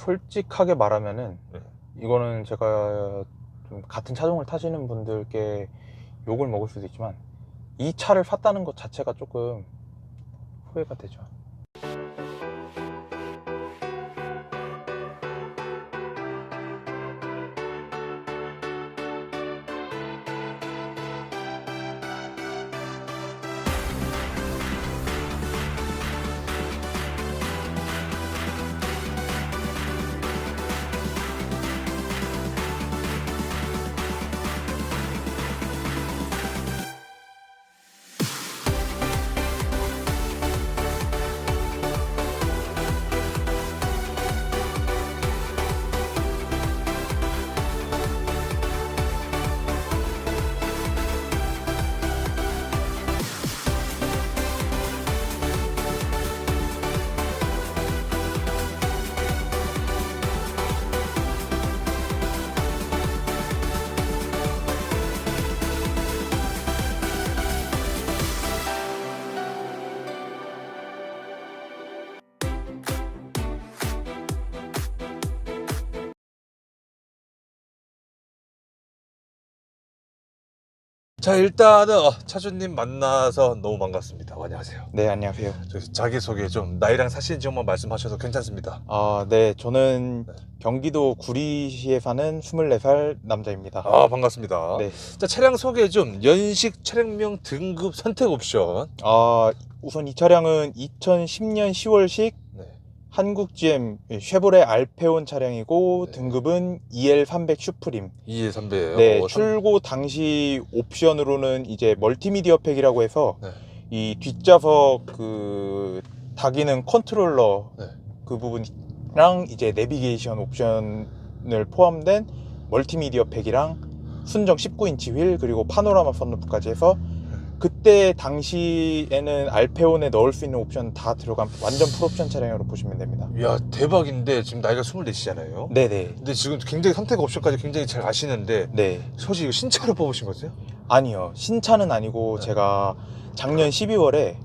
솔직하게 말하면은 네. 이거는 제가 좀 같은 차종을 타시는 분들께 욕을 먹을 수도 있지만 이 차를 샀다는 것 자체가 조금 후회가 되죠. 자, 일단은 차주님 만나서 너무 반갑습니다. 안녕하세요. 네, 안녕하세요. 자기소개 좀 나이랑 사실인지만 말씀하셔도 괜찮습니다. 네, 저는 네. 경기도 구리시에 사는 24살 남자입니다. 반갑습니다. 네. 자, 차량 소개 좀. 연식, 차량명, 등급, 선택 옵션. 우선 이 차량은 2010년 10월식 네. 한국 GM 쉐보레 알페온 차량이고 네. 등급은 EL300 슈프림. 2에3배예요. 네, 출고 당시 옵션으로는 이제 멀티미디어 팩이라고 해서 네. 이 뒷좌석 그 다기능 컨트롤러 네. 그 부분이랑 이제 내비게이션 옵션을 포함된 멀티미디어 팩이랑 순정 19인치 휠 그리고 파노라마 썬루프까지 해서 그때 당시에는 알페온에 넣을 수 있는 옵션 다 들어간 완전 풀옵션 차량으로 보시면 됩니다. 이야, 대박인데 지금 나이가 24시잖아요. 네네. 근데 지금 굉장히 선택 옵션까지 굉장히 잘 아시는데 네. 혹시 이거 신차로 뽑으신 거세요? 아니요. 신차는 아니고 네. 제가 작년 12월에 네.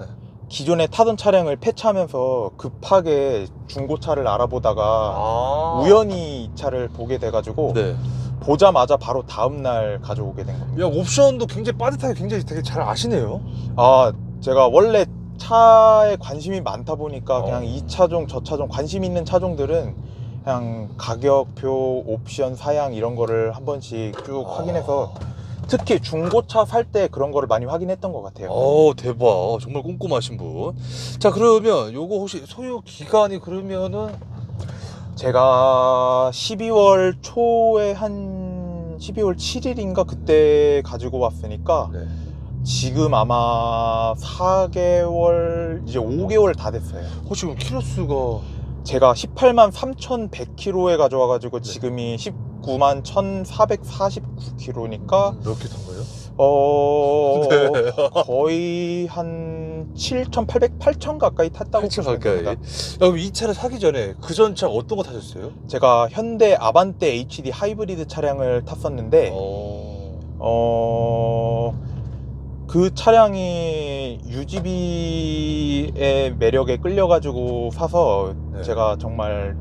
기존에 타던 차량을 폐차하면서 급하게 중고차를 알아보다가 우연히 이 차를 보게 돼가지고 네. 보자마자 바로 다음날 가져오게 된 겁니다. 야, 옵션도 굉장히 빠듯하게 굉장히 되게 잘 아시네요. 제가 원래 차에 관심이 많다 보니까 그냥 이 어. 차종 저 차종 관심 있는 차종들은 그냥 가격표 옵션 사양 이런 거를 한 번씩 쭉 확인해서 특히 중고차 살 때 그런 거를 많이 확인했던 것 같아요. 대박. 정말 꼼꼼하신 분. 자, 그러면 요거 혹시 소유 기간이 그러면은 제가 12월 초에 한 12월 7일인가 그때 가지고 왔으니까 네. 지금 아마 4개월 이제 5개월 다 됐어요. 혹시 그럼 키로수가 제가 18만 3,100km에 가져와가지고 네. 지금이 19만 1,449km니까 몇 개 탄 거예요? 네. 거의 한 7,800, 8,000 가까이 탔다고 8천 보시면 가까이. 됩니다. 그럼 이 차를 사기 전에 그 전 차 어떤 거 타셨어요? 제가 현대 아반떼 HD 하이브리드 차량을 탔었는데 그 차량이 UGB의 매력에 끌려가지고 사서 네. 제가 정말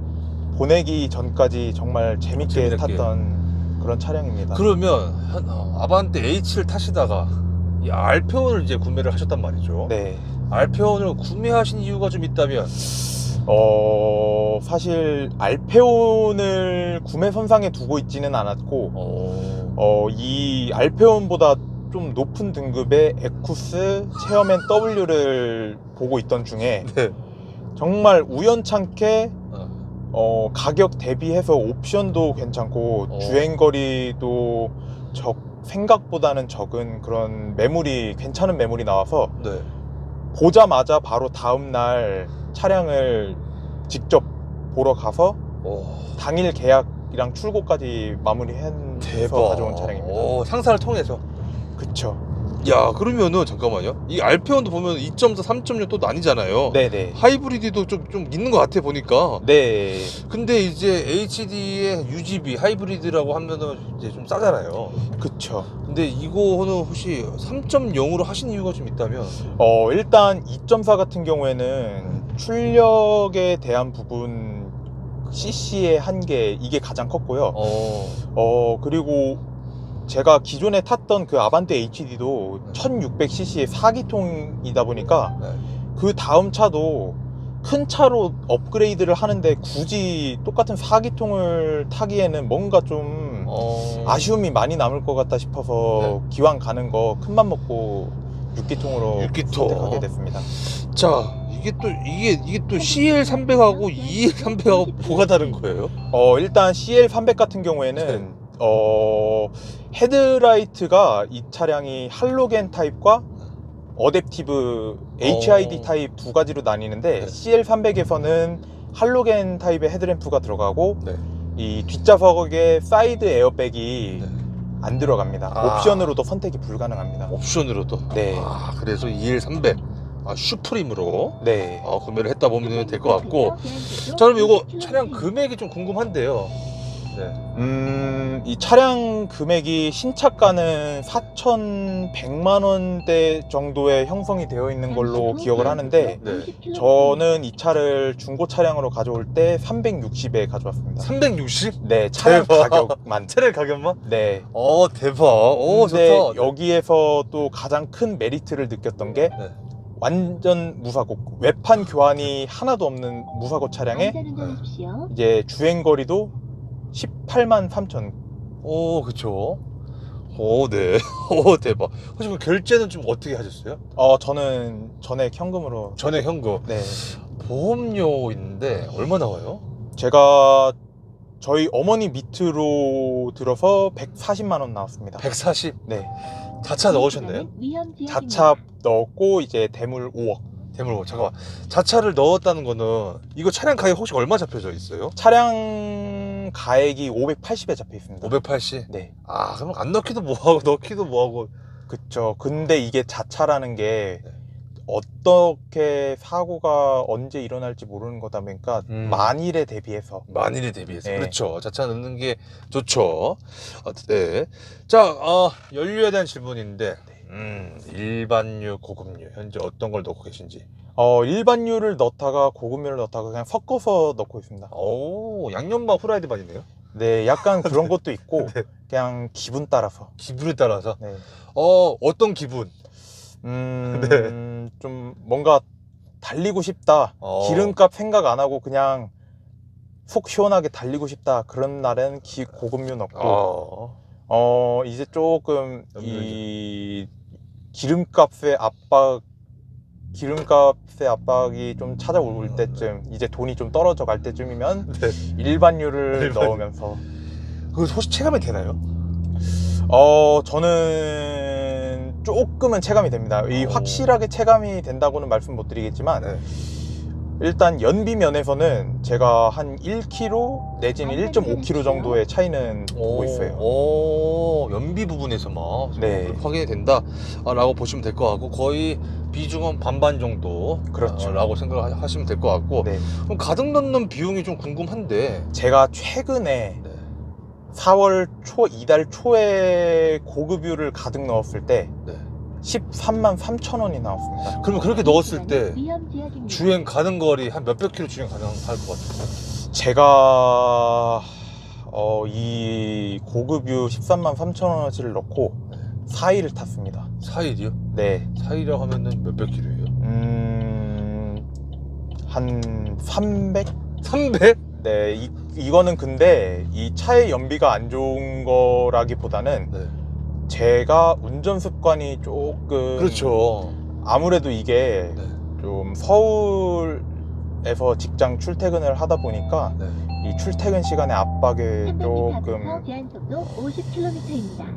보내기 전까지 정말 재밌게 탔던 그런 차량입니다. 그러면 아반떼 H를 타시다가 이 알페온을 이제 구매를 하셨단 말이죠. 네. 알페온을 구매하신 이유가 좀 있다면? 사실 알페온을 구매 선상에 두고 있지는 않았고 이 알페온보다 좀 높은 등급의 에쿠스 체어맨 W를 보고 있던 중에 네. 정말 우연찮게 가격 대비해서 옵션도 괜찮고 주행거리도 생각보다는 적은 그런 매물이 괜찮은 매물이 나와서 네. 보자마자 바로 다음날 차량을 직접 보러 가서 당일 계약이랑 출고까지 마무리해서 가져온 차량입니다. 상사를 통해서. 그쵸. 야, 그러면은 잠깐만요. 이 알페온도 보면 2.4, 3.6 또 나뉘잖아요. 네네. 하이브리드도 좀 있는 것 같아 보니까. 네. 근데 이제 HD의 UGB 하이브리드라고 하면은 이제 좀 싸잖아요. 그쵸. 근데 이거는 혹시 3.0으로 하신 이유가 좀 있다면? 일단 2.4 같은 경우에는 출력에 대한 부분 cc의 한계 이게 가장 컸고요. 어. 그리고 제가 기존에 탔던 그 아반떼 HD도 1600cc의 4기통이다 보니까 네. 그 다음 차도 큰 차로 업그레이드를 하는데 굳이 똑같은 4기통을 타기에는 뭔가 좀 아쉬움이 많이 남을 것 같다 싶어서 네. 기왕 가는 거 큰맘 먹고 6기통으로 6기통. 선택하게 됐습니다. 자, 이게 또 CL300하고 EL300하고 뭐가 다른 거예요? 일단 CL300 같은 경우에는 헤드라이트가 이 차량이 할로겐 타입과 어댑티브 HID 타입 두 가지로 나뉘는데 네. CL300에서는 할로겐 타입의 헤드램프가 들어가고 네. 이 뒷좌석에 사이드 에어백이 네. 안 들어갑니다. 아. 옵션으로도 선택이 불가능합니다. 옵션으로도. 네. 그래서 EL300 슈프림으로 네. 구매를 했다 보면 될 것 같고. 자, 그럼 이거 차량 금액이 좀 궁금한데요. 네. 이 차량 금액이 신차가는 4,100만 원대 정도에 형성이 되어 있는 걸로 기억을 하는데 네. 저는 이 차를 중고 차량으로 가져올 때 360에 가져왔습니다. 360? 네, 차량 대박. 가격만. 차량 가격만? 네. 대박. 근데 좋다. 여기에서 또 가장 큰 메리트를 느꼈던 게 네. 완전 무사고 외판 교환이 하나도 없는 무사고 차량에 이제 주행거리도 18만 3천. 그쵸. 네. 대박. 혹시 그 결제는 좀 어떻게 하셨어요? 저는 전액 현금으로. 전액 현금. 네. 보험료 있는데 얼마 나와요? 제가 저희 어머니 밑으로 들어서 140만 원 나왔습니다. 140? 네. 자차 넣으셨나요? 자차 넣었고 이제 대물 5억. 대물 잠깐만. 자차를 넣었다는 거는 이거 차량 가격 혹시 얼마 잡혀져 있어요? 차량 가액이 580에 잡혀 있습니다. 580? 네. 그럼 안 넣기도 뭐하고 넣기도 뭐하고. 그쵸. 근데 이게 자차라는 게 네. 어떻게 사고가 언제 일어날지 모르는 거다 보니까 만일에 대비해서. 만일에 대비해서. 네. 그렇죠. 자차 넣는 게 좋죠. 네. 자, 연료에 대한 질문인데 일반유, 고급유 현재 어떤 걸 넣고 계신지. 일반유를 넣다가 고급유를 넣다가 그냥 섞어서 넣고 있습니다. 양념반 후라이드 반이네요. 네, 약간 그런 것도 있고 네. 그냥 기분 따라서. 기분에 따라서. 네. 어떤 기분? 네. 좀 뭔가 달리고 싶다. 기름값 생각 안 하고 그냥 속 시원하게 달리고 싶다. 그런 날엔 고급유 넣고. 이제 조금 이 기름값의 압박이 좀 찾아올 때쯤, 이제 돈이 좀 떨어져 갈 때쯤이면 네. 일반유를 넣으면서. 그거 혹시 체감이 되나요? 저는 조금은 체감이 됩니다. 이 확실하게 체감이 된다고는 말씀 못 드리겠지만 네. 일단 연비 면에서는 제가 한 1km 내지는 1.5km 정도의 차이는 보고 있어요. 연비 부분에서만 네. 확인이 된다라고 보시면 될 것 같고, 거의 비중은 반반 정도. 그렇죠. 라고 생각하시면 될 것 같고. 네. 그럼 가득 넣는 비용이 좀 궁금한데. 제가 최근에 네. 4월 초, 이달 초에 고급유를 가득 넣었을 때 네. 13만 3천 원이 나왔습니다. 그러면 그렇게 넣었을 때 주행 가는 거리 한 몇백 킬로 주행 가능할 것 같아요? 제가 이 고급유 13만 3천 원어치를 넣고 4일을 탔습니다. 4일이요? 네. 4일이라고 하면은 몇백 킬로예요? 한 300? 300? 네. 이거는 근데 이 차의 연비가 안 좋은 거라기보다는 네. 제가 운전 습관이 조금. 그렇죠. 아무래도 이게 네. 좀 서울에서 직장 출퇴근을 하다 보니까 네. 이 출퇴근 시간의 압박에 조금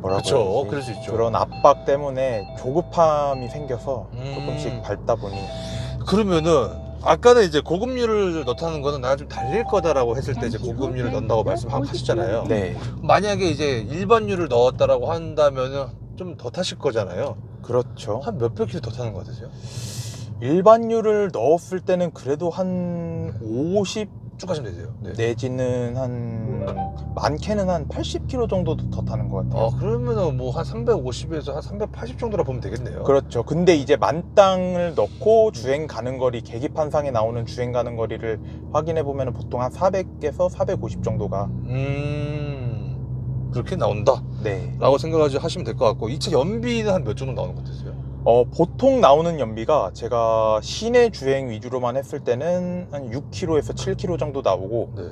그렇죠. 그럴 수 있죠. 그런 압박 때문에 조급함이 생겨서 조금씩 밟다 보니. 그러면은 아까는 이제 고급유를 넣다는 거는 내가 좀 달릴 거다라고 했을 때 이제 고급유를 넣는다고 말씀하셨잖아요. 네. 만약에 이제 일반유를 넣었다라고 한다면은 좀 더 타실 거잖아요. 그렇죠. 한 몇백 킬로 더 타는 거 같으세요? 일반유를 넣었을 때는 그래도 한 50 가시면 되세요. 네. 내지는 많게는 한 80km 정도도 더 타는 것 같아요. 그러면은 뭐 한 350에서 한 380 정도라 보면 되겠네요. 그렇죠. 근데 이제 만땅을 넣고 주행 가는 거리, 계기판상에 나오는 주행 가는 거리를 확인해 보면 보통 한 400에서 450 정도가. 그렇게 나온다 네. 라고 생각하시면 될 것 같고, 이 차 연비는 한 몇 정도 나오는 것 같으세요? 보통 나오는 연비가 제가 시내 주행 위주로만 했을 때는 한 6km에서 7km 정도 나오고, 네.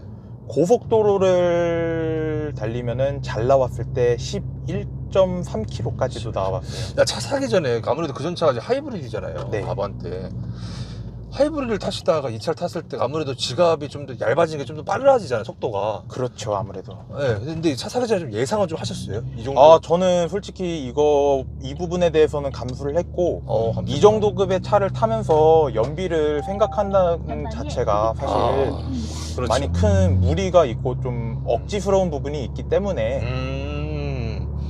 고속도로를 달리면은 잘 나왔을 때 11.3km까지도 나와봤어요. 차 사기 전에 아무래도 그 전 차가 이제 하이브리드잖아요. 네. 아반떼. 하이브리드를 타시다가 이 차를 tas을 때 아무래도 지갑이 좀 더 얇아지는 게 좀 더 빨라지잖아요, 속도가. 그렇죠, 아무래도. 네, 근데 차 사기 전에 좀 예상은 좀 하셨어요? 이 정도? 저는 솔직히 이 부분에 대해서는 감수를 했고, 감사합니다. 이 정도 급의 차를 타면서 연비를 생각한다는 자체가 사실 그렇죠. 많이 큰 무리가 있고 좀 억지스러운 부분이 있기 때문에,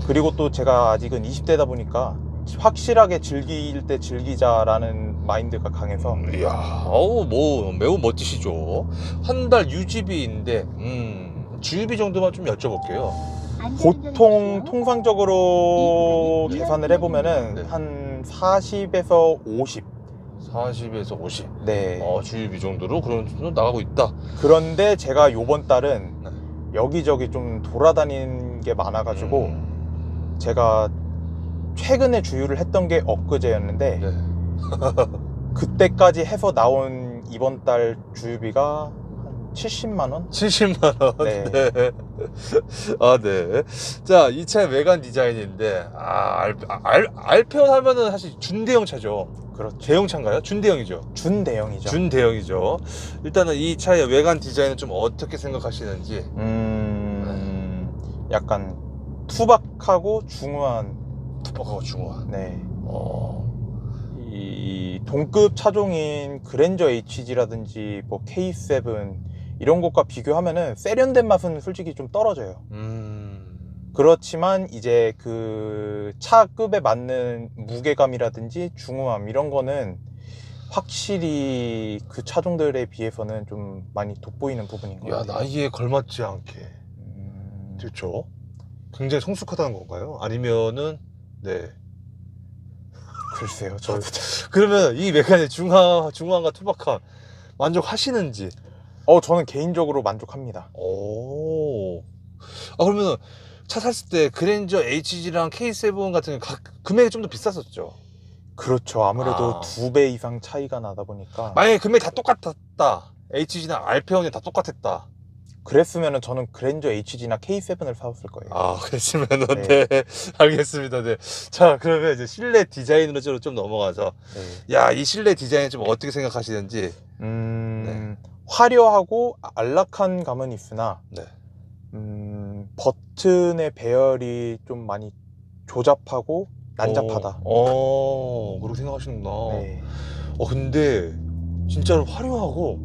그리고 또 제가 아직은 20대다 보니까 확실하게 즐길 때 즐기자라는 마인드가 강해서. 이야, 뭐 매우 멋지시죠. 한 달 유지비인데 주유비 정도만 좀 여쭤볼게요. 보통 통상적으로 계산을 해보면은 네. 한 40에서 50. 40에서 50. 네. 주유비 정도로 그런 정도 나가고 있다. 그런데 제가 요번 달은 네. 여기저기 좀 돌아다니는 게 많아가지고 제가 최근에 주유를 했던 게 엊그제였는데, 네. 그때까지 해서 나온 이번 달 주유비가 한 70만 원? 70만 원. 네. 네. 네. 자, 이 차의 외관 디자인인데, 알페온 하면은 사실 준대형 차죠. 그렇죠. 대형차인가요? 준대형이죠. 준대형이죠. 준대형이죠. 일단은 이 차의 외관 디자인은 좀 어떻게 생각하시는지. 약간 투박하고 중후한. 투박하고 중후한. 네. 이 동급 차종인 그랜저 HG라든지 뭐 K7 이런 것과 비교하면은 세련된 맛은 솔직히 좀 떨어져요. 그렇지만 이제 그 차급에 맞는 무게감이라든지 중후함 이런 거는 확실히 그 차종들에 비해서는 좀 많이 돋보이는 부분인 것 같아요. 나이에 걸맞지 않게. 그렇죠. 굉장히 성숙하다는 건가요? 아니면은, 네. 글쎄요, 저도. 그러면 이 외관의 중후함과 투박함 만족하시는지? 저는 개인적으로 만족합니다. 그러면은 차 샀을 때 그랜저 HG랑 K7 같은 게 금액이 좀 더 비쌌었죠? 그렇죠. 아무래도 2배 이상 차이가 나다 보니까. 만약에 금액이 다 똑같았다, HG나 알페온이 다 똑같았다, 그랬으면은 저는 그랜저 HG나 K7을 사왔을 거예요. 그랬으면은, 네. 네. 알겠습니다. 네. 자, 그러면 이제 실내 디자인으로 좀 넘어가서, 이 실내 디자인 좀 어떻게 생각하시는지. 네. 화려하고 안락한 감은 있으나, 네. 버튼의 배열이 좀 많이 조잡하고 난잡하다. 그렇게 생각하시는구나. 네. 근데 진짜로 화려하고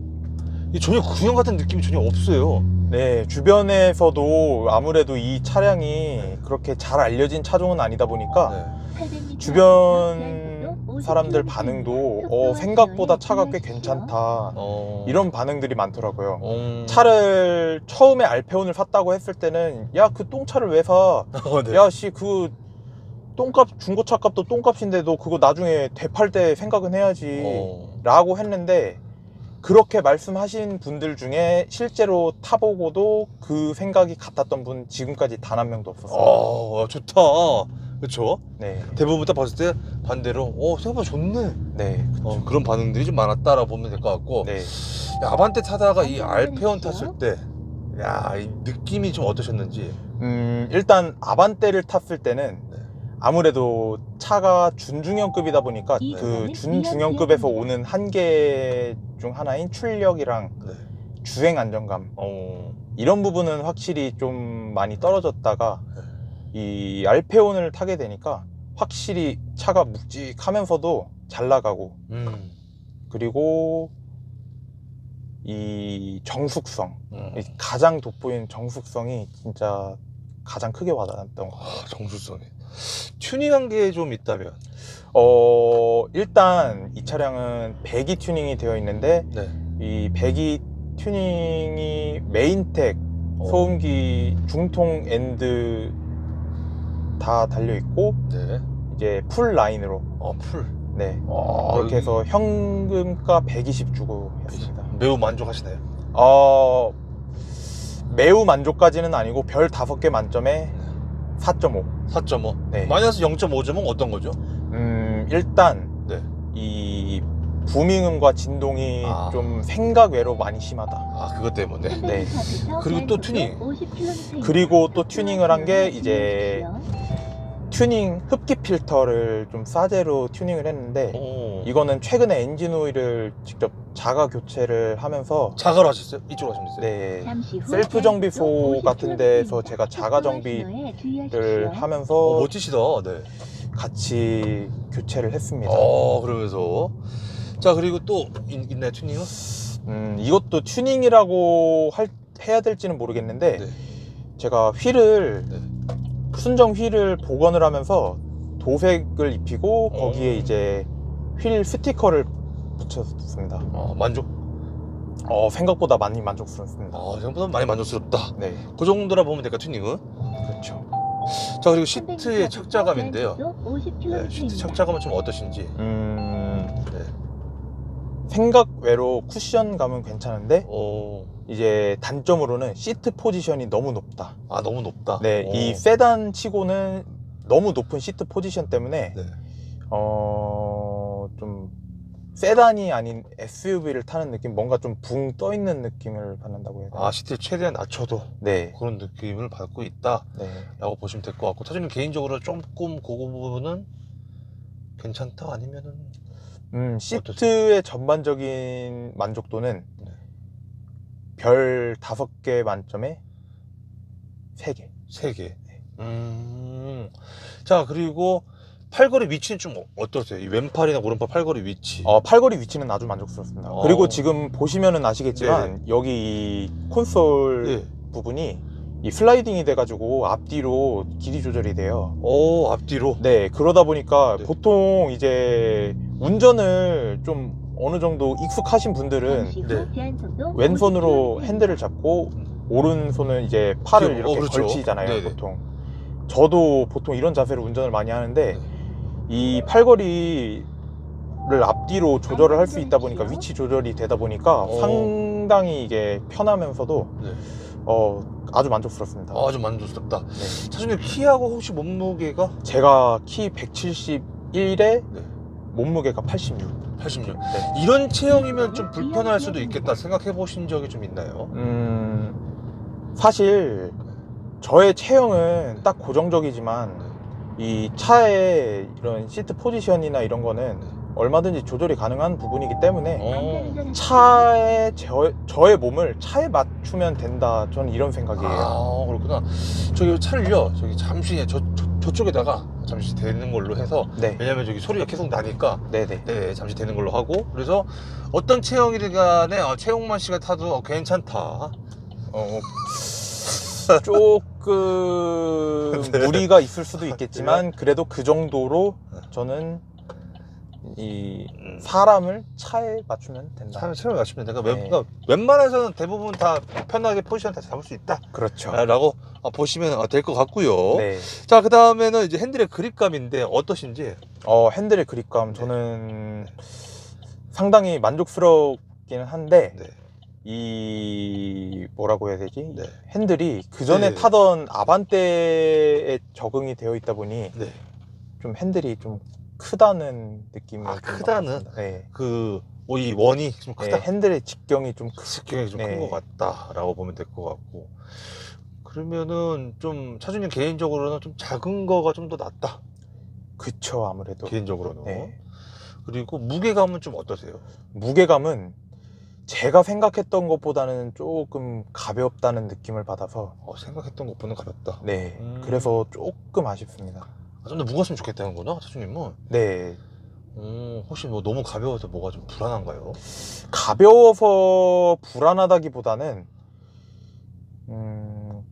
전혀 구형 같은 느낌이 전혀 없어요. 네, 주변에서도 아무래도 이 차량이 그렇게 잘 알려진 차종은 아니다 보니까 주변 사람들 반응도 생각보다 차가 꽤 괜찮다, 이런 반응들이 많더라고요. 차를 처음에 알페온을 샀다고 했을 때는 야, 그 똥차를 왜 사? 네. 야, 씨, 그 똥값, 중고차 값도 똥값인데 너 그거 나중에 되팔 때 생각은 해야지 라고 했는데, 그렇게 말씀하신 분들 중에 실제로 타보고도 그 생각이 같았던 분 지금까지 단 한 명도 없었어요. 좋다. 그렇죠? 네. 대부분 딱 봤을 때 반대로 생각보다 좋네. 네. 그런 반응들이 좀 많았다라고 보면 될 것 같고. 네. 아반떼 타다가 이 알페온 탔을 때, 이 느낌이 좀 어떠셨는지. 일단 아반떼를 탔을 때는 네. 아무래도 차가 준중형급이다 보니까 그 준중형급에서 오는 한계 중 하나인 출력이랑 네. 주행 안정감, 이런 부분은 확실히 좀 많이 떨어졌다가 이 알페온을 타게 되니까 확실히 차가 묵직하면서도 잘 나가고, 그리고 이 정숙성, 이 가장 돋보이는 정숙성이 진짜 가장 크게 와닿았던 것 같아요. 정수성이. 튜닝한 게 좀 있다면? 일단 이 차량은 배기 튜닝이 되어 있는데, 네. 이 배기 튜닝이 메인텍, 소음기, 중통 엔드 다 달려 있고 네. 이제 풀 라인으로 풀. 네 그렇게 해서 현금가 120 주고 했습니다. 매우 만족하시나요? 매우 만족까지는 아니고 별 5개 만점에 4.5. 4.5. 네. 마이너스 0.5점은 어떤 거죠? 일단 네. 이 부밍음과 진동이 아. 좀 생각 외로 많이 심하다. 그것 때문에. 네. 그리고 또 튜닝. 그리고 또 튜닝을 한 게 이제 튜닝 흡기 필터를 좀 싸제로 튜닝을 했는데 이거는 최근에 엔진 오일을 직접 자가 교체를 하면서 자가로 하셨어요? 이쪽으로 하시면 되세요? 네 셀프 정비소 같은 데서 제가 자가 정비를 하면서 멋지시다. 네. 같이 교체를 했습니다. 그러면서 자 그리고 또 있나요 튜닝은? 이것도 튜닝이라고 해야 될지는 모르겠는데 네. 제가 휠을 네. 순정 휠을 복원을 하면서 도색을 입히고 거기에 이제 휠 스티커를 붙였습니다. 만족? 생각보다 많이 만족스럽습니다. 생각보다 많이 만족스럽다. 네, 그 정도라 보면 될까 튜닝은? 그렇죠. 자 그리고 시트의 착자감인데요. 네, 시트 착자감은 좀 어떠신지? 네. 생각 외로 쿠션감은 괜찮은데 이제 단점으로는 시트 포지션이 너무 높다. 너무 높다. 네, 이 세단 치고는 너무 높은 시트 포지션 때문에 네. 좀 세단이 아닌 SUV를 타는 느낌, 뭔가 좀 붕 떠 있는 느낌을 받는다고 해야 되나? 시트를 최대한 낮춰도 네, 그런 느낌을 받고 있다 네. 라고 보시면 될 것 같고, 사장님 개인적으로 조금 그 부분은 괜찮다 아니면은 시트의 전반적인 만족도는 네. 별 5개 만점에 3개. 3개. 자 그리고 팔걸이 위치는 좀 어떠세요? 이 왼팔이나 오른팔 팔걸이 위치. 팔걸이 위치는 아주 만족스럽습니다. 그리고 지금 보시면은 아시겠지만 여기 이 콘솔 부분이 이 슬라이딩이 돼가지고 앞뒤로 길이 조절이 돼요. 앞뒤로? 네, 그러다 보니까 보통 이제 운전을 좀 어느 정도 익숙하신 분들은 왼손으로 핸들을 잡고 오른손은 이제 팔을 이렇게 그렇죠. 걸치잖아요. 네네. 보통 저도 보통 이런 자세로 운전을 많이 하는데 이 팔걸이를 앞뒤로 조절을 할 수 있다 보니까 위치 조절이 되다 보니까 상당히 이게 편하면서도 아주 만족스럽습니다. 아주 만족스럽다. 사장님 키하고 혹시 몸무게가? 제가 키 171에 몸무게가 86. 86. 이런 체형이면 좀 불편할 수도 있겠다 생각해 보신 적이 좀 있나요? 사실 저의 체형은 딱 고정적이지만 이 차의 이런 시트 포지션이나 이런 거는 얼마든지 조절이 가능한 부분이기 때문에 차에 저의 몸을 차에 맞추면 된다, 저는 이런 생각이에요. 그렇구나. 저기 차를요, 저기 잠시 저쪽에다가 잠시 대는 걸로 해서 왜냐면 저기 소리가 계속 나니까 잠시 대는 걸로 하고, 그래서 어떤 체형이든 간에 최홍만 씨가 타도 괜찮다. 조금 무리가 있을 수도 있겠지만 그래도 그 정도로 저는 이 사람을 차에 맞추면 된다. 차에 맞추면 된다. 그러니까 웬만해서는 대부분 다 편하게 포지션 다 잡을 수 있다. 그렇죠. 라고 보시면 될 것 같고요. 자, 그 다음에는 이제 핸들의 그립감인데 어떠신지? 핸들의 그립감 저는 상당히 만족스럽기는 한데 이 뭐라고 해야 되지? 핸들이 그 전에 타던 아반떼에 적응이 되어 있다 보니 좀 핸들이 좀 크다는 느낌이 크다는? 이 원이 좀 크다? 핸들의 직경이 좀 큰 것 같다 라고 보면 될 것 같고, 그러면은 좀 차주님 개인적으로는 좀 작은 거가 좀 더 낫다? 그쵸, 아무래도 개인적으로는. 그리고 무게감은 좀 어떠세요? 무게감은 제가 생각했던 것보다는 조금 가볍다는 느낌을 받아서 생각했던 것보다는 가볍다. 그래서 조금 아쉽습니다. 좀 더 무거웠으면 좋겠다는 거나, 차주님은? 혹시 뭐 너무 가벼워서 뭐가 좀 불안한가요? 가벼워서 불안하다기보다는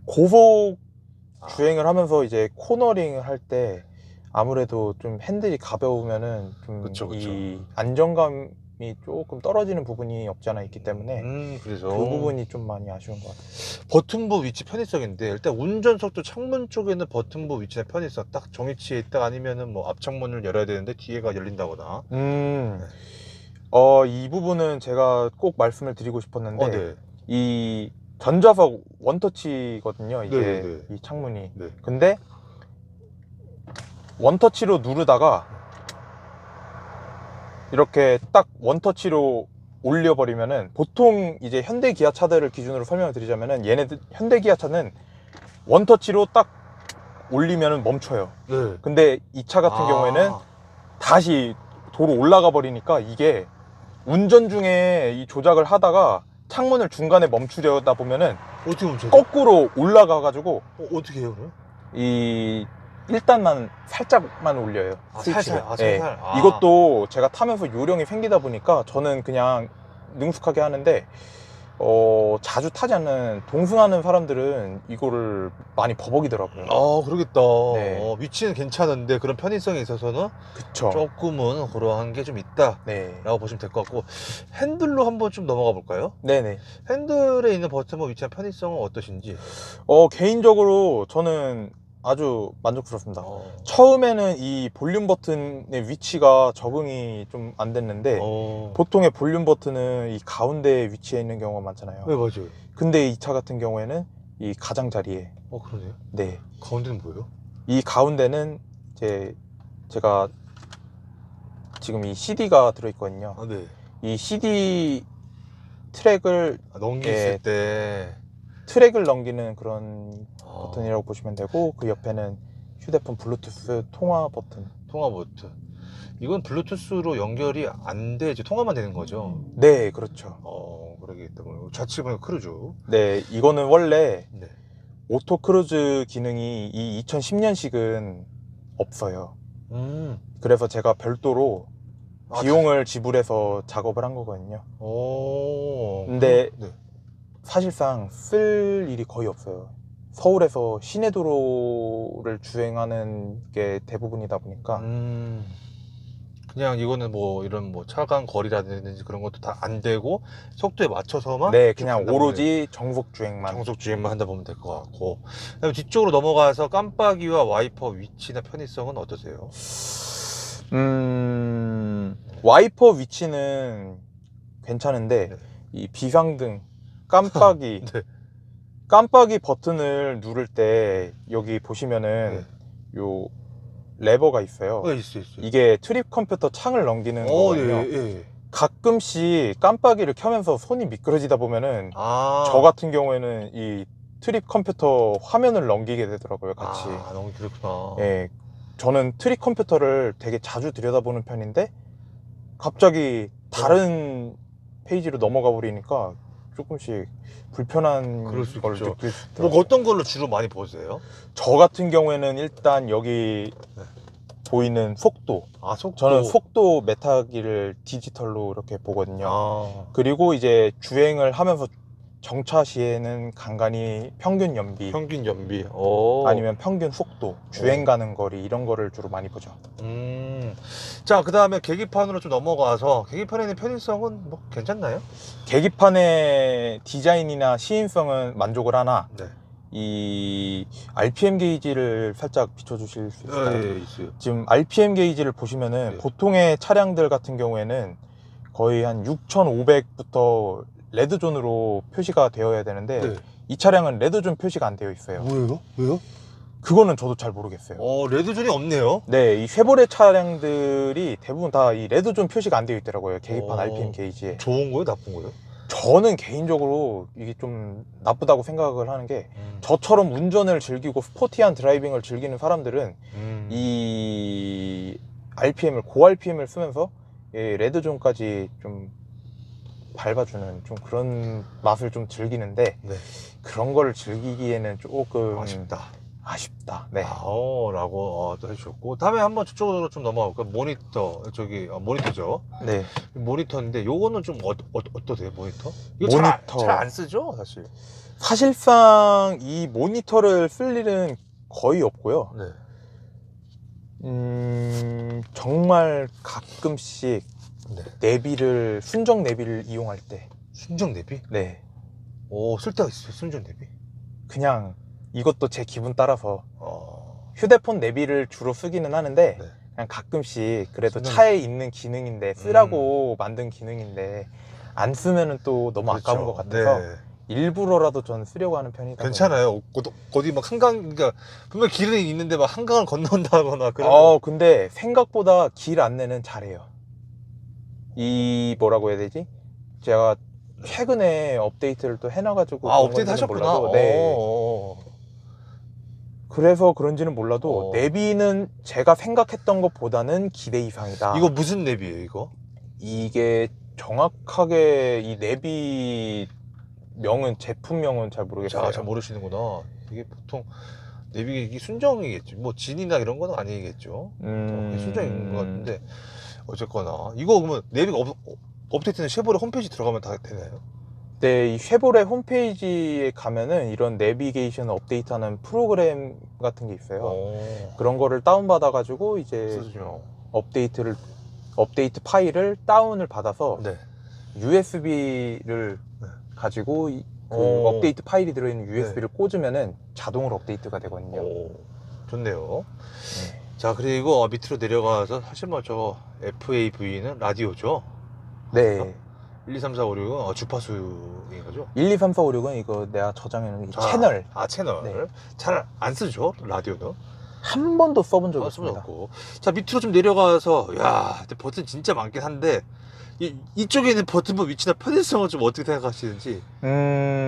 고속 주행을 하면서 이제 코너링을 할 때 아무래도 좀 핸들이 가벼우면은 좀 이 안정감이 조금 떨어지는 부분이 없지 않아 있기 때문에 그래서 그 부분이 좀 많이 아쉬운 것 같아요. 버튼부 위치 편의성인데, 일단 운전석도 창문 쪽에는 버튼부 위치나 편의성 딱 정위치에 있다, 아니면은 뭐 앞창문을 열어야 되는데 뒤에가 열린다거나. 이 부분은 제가 꼭 말씀을 드리고 싶었는데, 네. 이 전좌석 원터치거든요, 이게. 네네네. 이 창문이. 네. 근데 원터치로 누르다가 이렇게 딱 원터치로 올려버리면은, 보통 이제 현대 기아 차들을 기준으로 설명을 드리자면은, 얘네들 현대 기아 차는 원터치로 딱 올리면은 멈춰요. 네. 근데 이 차 같은 경우에는 다시 도로 올라가 버리니까, 이게 운전 중에 이 조작을 하다가 창문을 중간에 멈추려다 보면은 어떻게 멈춰요? 거꾸로 올라가 가지고 어떻게 해요, 그럼? 이 1단만 살짝만 올려요. 스위치를. 살살. 예. 살살. 이것도 제가 타면서 요령이 생기다 보니까 저는 그냥 능숙하게 하는데, 자주 타지 않는 동승하는 사람들은 이거를 많이 버벅이더라고요. 그러겠다. 네. 위치는 괜찮은데 그런 편의성에 있어서는 그쵸. 조금은 그러한 게 좀 있다. 네. 라고 보시면 될 것 같고, 핸들로 한번 좀 넘어가 볼까요? 네네. 핸들에 있는 버튼과 위치한 편의성은 어떠신지? 개인적으로 저는 아주 만족스럽습니다. 처음에는 이 볼륨 버튼의 위치가 적응이 좀 안 됐는데, 보통의 볼륨 버튼은 이 가운데 위치해 있는 경우가 많잖아요. 네, 맞아요. 근데 이 차 같은 경우에는 이 가장자리에. 그러네요. 네. 가운데는 뭐예요? 이 가운데는 이제 제가 지금 이 CD가 들어있거든요. 네. 이 CD 트랙을 넘겼을 때 트랙을 넘기는 그런 버튼이라고 보시면 되고, 그 옆에는 휴대폰 블루투스 통화 버튼. 통화 버튼. 이건 블루투스로 연결이 안 돼, 이제 통화만 되는 거죠? 네, 그렇죠. 그러기 때문에 좌측은 크루즈. 네, 이거는 원래 네. 오토 크루즈 기능이 이 2010년식은 없어요. 그래서 제가 별도로 비용을 지불해서 작업을 한 거거든요. 근데 네. 사실상 쓸 일이 거의 없어요. 서울에서 시내도로를 주행하는 게 대부분이다 보니까. 그냥 이거는 뭐 이런 뭐 차간 거리라든지 그런 것도 다 안 되고 속도에 맞춰서만. 네, 그냥 오로지 정속 주행만. 정속 주행만 한다 보면 될 것 같고. 그다음에 뒤쪽으로 넘어가서 깜빡이와 와이퍼 위치나 편의성은 어떠세요? 와이퍼 위치는 괜찮은데, 네. 이 비상등, 깜빡이, 네. 깜빡이 버튼을 누를 때 여기 보시면은 요 레버가 있어요. 있어요. 이게 트립 컴퓨터 창을 넘기는 거거든요. 예. 가끔씩 깜빡이를 켜면서 손이 미끄러지다 보면은 저 같은 경우에는 이 트립 컴퓨터 화면을 넘기게 되더라고요, 같이. 너무 그렇구나. 예, 저는 트립 컴퓨터를 되게 자주 들여다보는 편인데 갑자기 다른 페이지로 넘어가 버리니까 조금씩 불편한 그럴 수 걸 있죠. 느낄 수 뭐 있더라고요. 어떤 걸로 주로 많이 보세요? 저 같은 경우에는 일단 여기 보이는 속도. 속도. 저는 속도 메타기를 디지털로 이렇게 보거든요. 그리고 이제 주행을 하면서 정차 시에는 간간히 평균 연비, 아니면 평균 속도, 주행 가는 거리, 이런 거를 주로 많이 보죠. 자, 그 다음에 계기판으로 좀 넘어가서, 계기판에 있는 편의성은 뭐 괜찮나요? 계기판의 디자인이나 시인성은 만족을 하나, 네. 이 RPM 게이지를 살짝 비춰주실 수 있을까요? 네, 있어요. 지금 RPM 게이지를 보시면은 보통의 차량들 같은 경우에는 거의 한 6,500부터 레드존으로 표시가 되어야 되는데, 이 차량은 레드존 표시가 안 되어 있어요. 뭐예요? 왜요? 그거는 저도 잘 모르겠어요. 레드존이 없네요. 네, 이 쉐보레 차량들이 대부분 다 이 레드존 표시가 안 되어 있더라고요, 계기판 RPM 게이지에. 좋은 거예요? 나쁜 거예요? 저는 개인적으로 이게 좀 나쁘다고 생각을 하는 게, 저처럼 운전을 즐기고 스포티한 드라이빙을 즐기는 사람들은 이 RPM을, 고 RPM을 쓰면서 레드존까지 좀 밟아주는 좀 그런 맛을 좀 즐기는데, 그런 거를 즐기기에는 조금 아쉽다. 네. 라고 또 해주셨고, 다음에 한번 저쪽으로 좀 넘어가 볼까요? 모니터, 모니터죠. 네. 모니터인데 요거는 좀 어떠세요, 모니터? 이거 모니터 잘 안 쓰죠, 사실. 사실상 이 모니터를 쓸 일은 거의 없고요. 정말 가끔씩 네. 내비를 순정 내비를 이용할 때 순정 내비? 네. 오, 쓸 때가 있어요, 순정 내비? 그냥 이것도 제 기분 따라서 어... 휴대폰 내비를 주로 쓰기는 하는데 네. 그냥 가끔씩 그래도 순정 차에 있는 기능인데 쓰라고 만든 기능인데 안 쓰면은 또 너무 그렇죠. 아까운 것 같아서 네. 일부러라도 저는 쓰려고 하는 편이다. 괜찮아요. 어디 막 한강, 그러니까 분명 길이 있는데 막 한강을 건너온다거나 그런. 근데 생각보다 길 안내는 잘해요. 이 뭐라고 해야 되지? 제가 최근에 업데이트를 또 해놔가지고 아, 그런 업데이트 건지는 하셨구나. 몰라도, 네. 어. 그래서 그런지는 몰라도 내비는 제가 생각했던 것보다는 기대 이상이다. 이거 무슨 내비예요, 이거? 이게 정확하게 이 내비 명은 제품명은 잘 모르겠어요. 자, 잘 모르시는구나. 이게 보통 내비 이게 순정이겠죠. 뭐 진이나 이런 건 아니겠죠. 순정인 것 같은데 어쨌거나 이거 그러면 내비가 업데이트는 쉐보레 홈페이지 들어가면 다 되나요? 네, 이 쉐보레 홈페이지에 가면은 이런 내비게이션 업데이트하는 프로그램 같은 게 있어요. 그런 거를 다운받아가지고 이제 업데이트 파일을 다운을 받아서 네. USB를 가지고 업데이트 파일이 들어있는 USB를 꽂으면은 자동으로 업데이트가 되거든요. 좋네요. 네. 자, 그리고 밑으로 내려가서 사실 뭐 저 FAV는 라디오죠. 네. 1, 2, 3, 4, 5, 6은 주파수인 거죠? 1, 2, 3, 4, 5, 6은 이거 내가 저장해놓은 채널. 채널. 네. 잘 안 쓰죠, 라디오는? 한 번도 써본 적이 없습니다. 없고. 자, 밑으로 좀 내려가서, 야, 근데 버튼 진짜 많긴 한데, 이쪽에 있는 버튼의 위치나 편의성은 좀 어떻게 생각하시는지?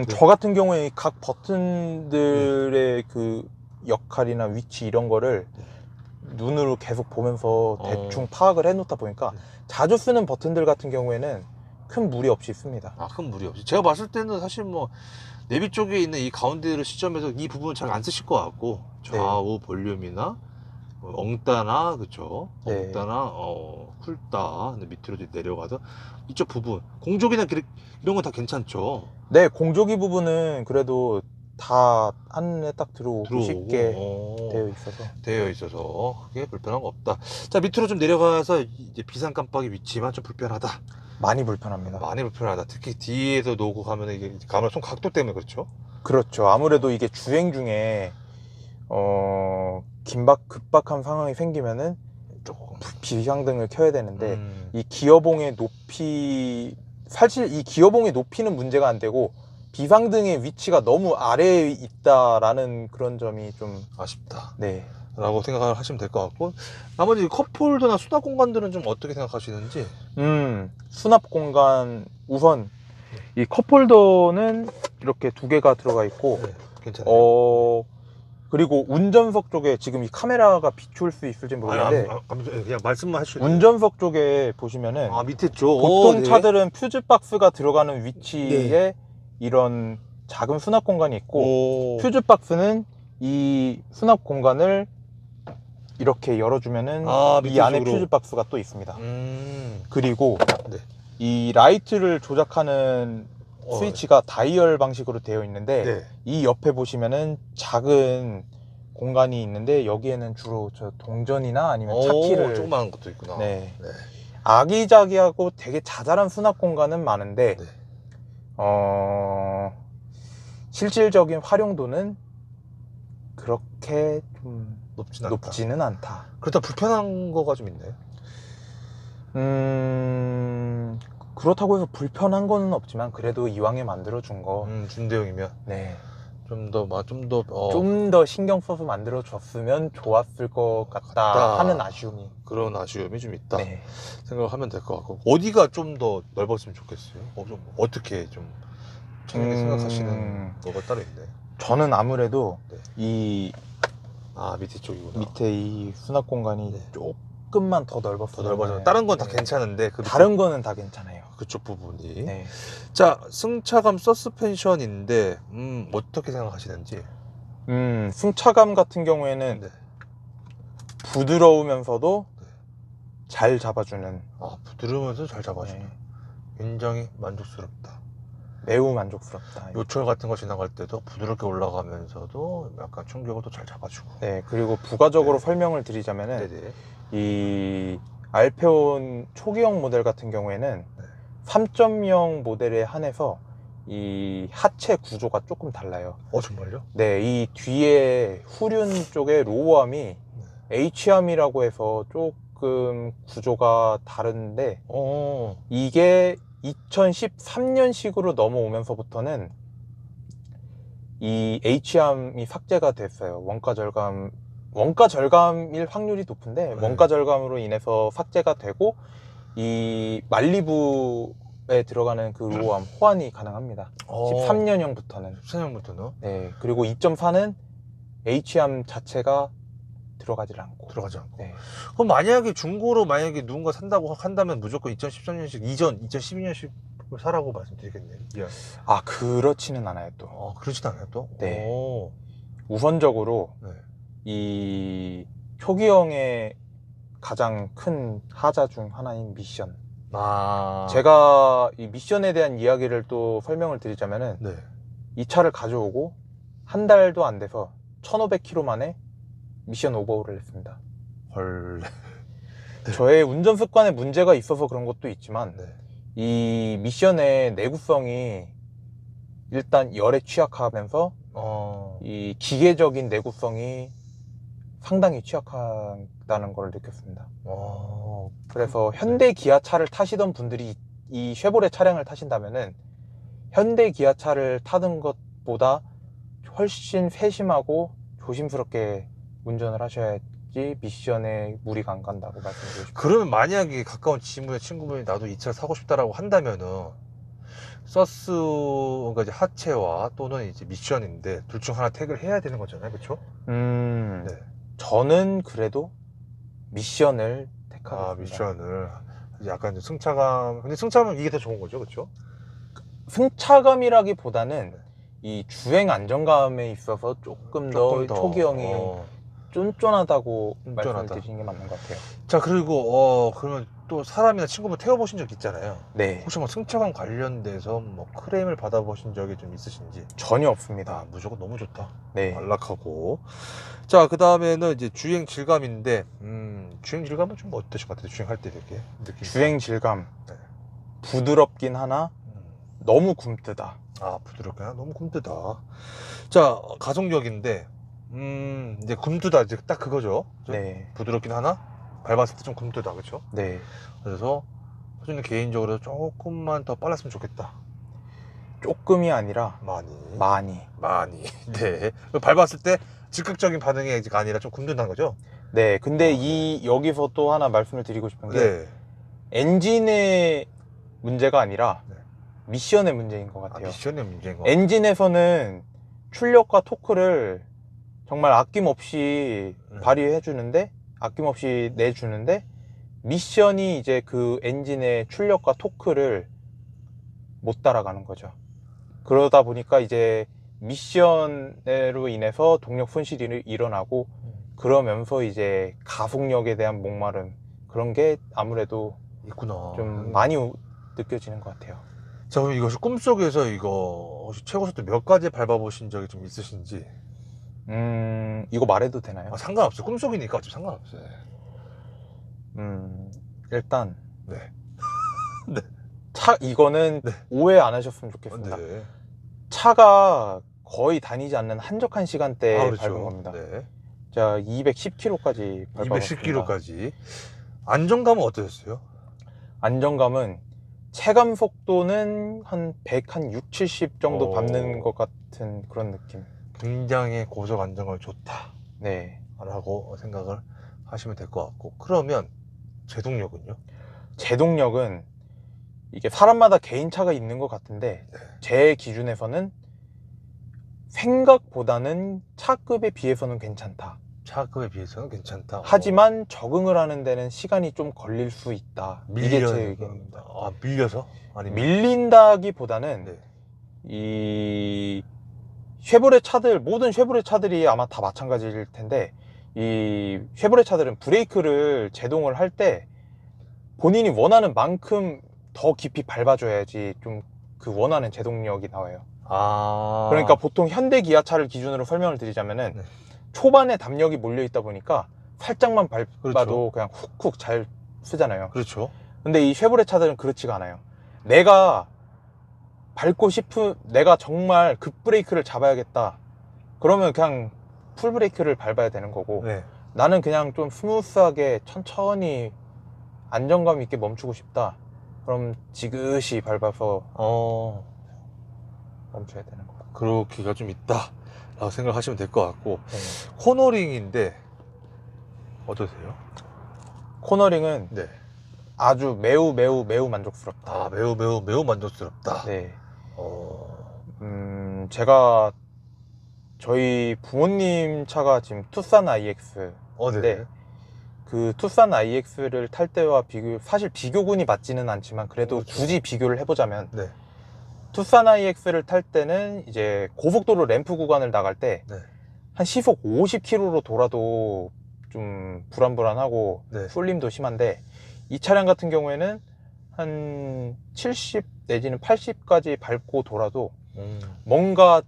저 같은 경우에 각 버튼들의 그 역할이나 위치 이런 거를 눈으로 계속 보면서 대충 파악을 해놓다 보니까 자주 쓰는 버튼들 같은 경우에는 큰 무리 없이 씁니다. 큰 무리 없이. 제가 봤을 때는 사실 뭐 내비 쪽에 있는 이 가운데를 시점에서 이 부분은 잘 안 쓰실 것 같고, 좌우 볼륨이나 엉따나, 그쵸? 네. 엉따나 훑다 밑으로 내려가서 이쪽 부분 공족이나 이런 건 다 괜찮죠? 네, 공조기 부분은 그래도 다 한눈에 딱 들어오기 쉽게 되어 있어서 그게 불편한 거 없다. 자, 밑으로 좀 내려가서 이제 비상 깜빡이 위치만 좀 불편하다. 많이 불편합니다. 많이 불편하다. 특히 뒤에서 놓고 가면 이게 카메라 손 각도 때문에 그렇죠? 그렇죠. 아무래도 이게 주행 중에 급박한 상황이 생기면은 조금 비상등을 켜야 되는데 이 기어봉의 높이, 사실 이 기어봉의 높이는 문제가 안 되고 비상등의 위치가 너무 아래에 있다라는 그런 점이 좀 아쉽다. 네. 라고 생각을 하시면 될 것 같고, 나머지 컵홀더나 수납 공간들은 좀 어떻게 생각하시는지? 수납 공간, 우선 이 컵홀더는 이렇게 두 개가 들어가 있고, 괜찮아요. 그리고 운전석 쪽에 지금 이 카메라가 비출 수 있을지 모르겠는데 그냥 말씀만 하시죠. 운전석 쪽에 보시면은 밑에 쪽 보통 차들은 퓨즈 박스가 들어가는 위치에 이런 작은 수납 공간이 있고, 퓨즈 박스는 이 수납 공간을 이렇게 열어주면은 이 안에 퓨즈 박스가 또 있습니다. 그리고 이 라이트를 조작하는 스위치가 다이얼 방식으로 되어 있는데 이 옆에 보시면은 작은 공간이 있는데 여기에는 주로 저 동전이나 아니면 차키를 조그마한 것도 있구나. 네. 아기자기하고 되게 자잘한 수납 공간은 많은데 실질적인 활용도는 그렇게 좀 높지는 않다. 그렇다 불편한 거가 좀 있나요? 그렇다고 해서 불편한 거는 없지만 그래도 이왕에 만들어 준 거 준대용이면 네. 좀 더 신경 써서 만들어 줬으면 좋았을 것 같다 하는 아쉬움이, 그런 아쉬움이 좀 있다. 네. 생각을 하면 될 것 같고, 어디가 좀 더 넓었으면 좋겠어요? 어떻게 좀 생각하시는 거가 따로 있나요? 저는 아무래도 이 밑에 쪽이구나. 밑에 이 수납 공간이 조금만 더 넓었어요. 다른 건 다 괜찮은데 다른 거는 다 괜찮아요. 그쪽 부분이. 네. 자, 승차감 서스펜션인데 어떻게 생각하시는지? 승차감 같은 경우에는 부드러우면서도 잘 잡아주는. 부드러우면서 잘 잡아주는. 굉장히 만족스럽다. 매우 만족스럽다. 요철 같은 거 지나갈 때도 부드럽게 올라가면서도 약간 충격을 또 잘 잡아주고. 네, 그리고 부가적으로 설명을 드리자면은 이 알페온 초기형 모델 같은 경우에는 네. 3.0 모델에 한해서 이 하체 구조가 조금 달라요. 정말요? 네, 이 뒤에 후륜 쪽에 로우암이 H암이라고 해서 조금 구조가 다른데 이게 2013년식으로 넘어오면서부터는 이 H암이 삭제가 됐어요. 원가 절감일 확률이 높은데 원가 절감으로 인해서 삭제가 되고 이 말리부에 들어가는 그 로우암 호환이 가능합니다. 13년형부터는. 14년부터는? 네, 그리고 2.4는 H암 자체가 들어가지 않고. 네. 그럼 만약에 중고로 만약에 누군가 산다고 한다면 무조건 2013년식 이전 2012년식 사라고 말씀드리겠네요. 아, 그렇지는 않아요 또. 그렇진 않아요 또? 네. 우선적으로 네. 이 초기형의 가장 큰 하자 중 하나인 미션. 제가 이 미션에 대한 이야기를 또 설명을 드리자면은 네. 이 차를 가져오고 한 달도 안 돼서 1500km 만에 미션 오버홀을 했습니다. 헐. 네. 저의 운전 습관에 문제가 있어서 그런 것도 있지만 네. 이 미션의 내구성이 일단 열에 취약하면서 이 기계적인 내구성이 상당히 취약하다는 걸 느꼈습니다. 그래서 현대 기아차를 타시던 분들이 이 쉐보레 차량을 타신다면은 현대 기아차를 타는 것보다 훨씬 세심하고 조심스럽게 운전을 하셔야지 미션에 무리가 안 간다고 말씀드리고 싶습니다. 그러면 만약에 가까운 지인분의 친구분이 나도 이 차를 사고 싶다라고 한다면은 서스, 그러니까 이제 하체와 또는 이제 미션인데 둘 중 하나 택을 해야 되는 거잖아요, 그렇죠? 네. 저는 그래도 미션을 택하겠습니다. 미션을 약간 좀 승차감. 근데 승차감은 이게 더 좋은 거죠, 그렇죠? 승차감이라기보다는 이 주행 안정감에 있어서 조금 더 초기형이 쫀쫀하다고 말씀을 드리는 게 맞는 것 같아요. 자, 그리고 그러면 또 사람이나 친구분 태워보신 적 있잖아요. 네. 혹시 뭐 승차감 관련돼서 뭐 크레임을 받아보신 적이 좀 있으신지? 전혀 없습니다. 무조건 너무 좋다. 네. 안락하고. 자, 그 다음에는 이제 주행 질감인데, 주행 질감은 좀 어떠실 것 같아요? 주행할 때 이렇게 느낌. 주행 질감. 네. 부드럽긴 하나 너무 굼뜨다. 부드럽긴 하나 너무 굼뜨다. 자, 가속력인데, 이제 굼뜨다. 이제 딱 그거죠. 네. 부드럽긴 하나 밟았을 때 좀 굼뜨다, 그렇죠? 네. 그래서 호준이 개인적으로 조금만 더 빨랐으면 좋겠다. 조금이 아니라 많이. 네. 밟았을 때 즉각적인 반응이 아니라 좀 굼뜬다는 거죠? 네. 근데 여기서 또 하나 말씀을 드리고 싶은 게 엔진의 문제가 아니라 미션의 문제인 것 같아요. 미션의 문제인 것 같아요. 엔진에서는 출력과 토크를 정말 아낌없이 발휘해 주는데, 아낌없이 내주는데, 미션이 이제 그 엔진의 출력과 토크를 못 따라가는 거죠. 그러다 보니까 이제 미션으로 인해서 동력 손실이 일어나고, 그러면서 이제 가속력에 대한 목마름, 그런 게 아무래도 있구나. 좀 많이 느껴지는 것 같아요. 자, 그럼 이것이 꿈속에서 혹시 최고 속도 몇 가지 밟아보신 적이 좀 있으신지? 이거 말해도 되나요? 상관없어요. 꿈속이니까 어차피 상관없어요. 일단 네. 이거는 오해 안 하셨으면 좋겠습니다. 네. 차가 거의 다니지 않는 한적한 시간대에 그렇죠. 밟은 겁니다. 네. 자, 210km까지 밟았습니다. 210km까지. 안정감은 어떠셨어요? 안정감은 체감 속도는 한 106, 70 정도 밟는 것 같은 그런 느낌. 굉장히 고속 안정감이 좋다. 네. 라고 생각을 하시면 될 것 같고. 그러면 제동력은요? 제동력은 이게 사람마다 개인차가 있는 것 같은데 제 기준에서는 생각보다는 차급에 비해서는 괜찮다. 차급에 비해서는 괜찮다. 하지만 적응을 하는 데는 시간이 좀 걸릴 수 있다. 이게 제 의견입니다. 밀려서? 아니면 밀린다기보다는 이 쉐보레 차들, 모든 쉐보레 차들이 아마 다 마찬가지일 텐데, 이 쉐보레 차들은 브레이크를 제동을 할 때 본인이 원하는 만큼 더 깊이 밟아줘야지 좀 그 원하는 제동력이 나와요. 그러니까 보통 현대 기아차를 기준으로 설명을 드리자면은 초반에 담력이 몰려 있다 보니까 살짝만 밟아도 그냥 훅훅 잘 쓰잖아요. 그렇죠. 근데 이 쉐보레 차들은 그렇지가 않아요. 내가 내가 정말 급브레이크를 잡아야겠다. 그러면 그냥 풀브레이크를 밟아야 되는 거고, 네. 나는 그냥 좀 스무스하게 천천히 안정감 있게 멈추고 싶다. 그럼 지그시 밟아서 멈춰야 되는 거. 그렇기가 좀 있다 라고 생각하시면 될 것 같고, 네. 코너링인데 어떠세요? 코너링은 네. 아주 매우 만족스럽다. 아, 매우 만족스럽다. 네. 어... 제가 저희 부모님 차가 지금 투싼 IX. 네. 네. 그 투싼 IX를 탈 때와 사실 비교군이 맞지는 않지만 그래도 그렇죠. 굳이 비교를 해보자면, 네. 투싼 IX를 탈 때는 이제 고속도로 램프 구간을 나갈 때 네. 한 시속 50km로 돌아도 좀 불안불안하고 네. 쏠림도 심한데, 이 차량 같은 경우에는 한 70 내지는 80까지 밟고 돌아도 뭔가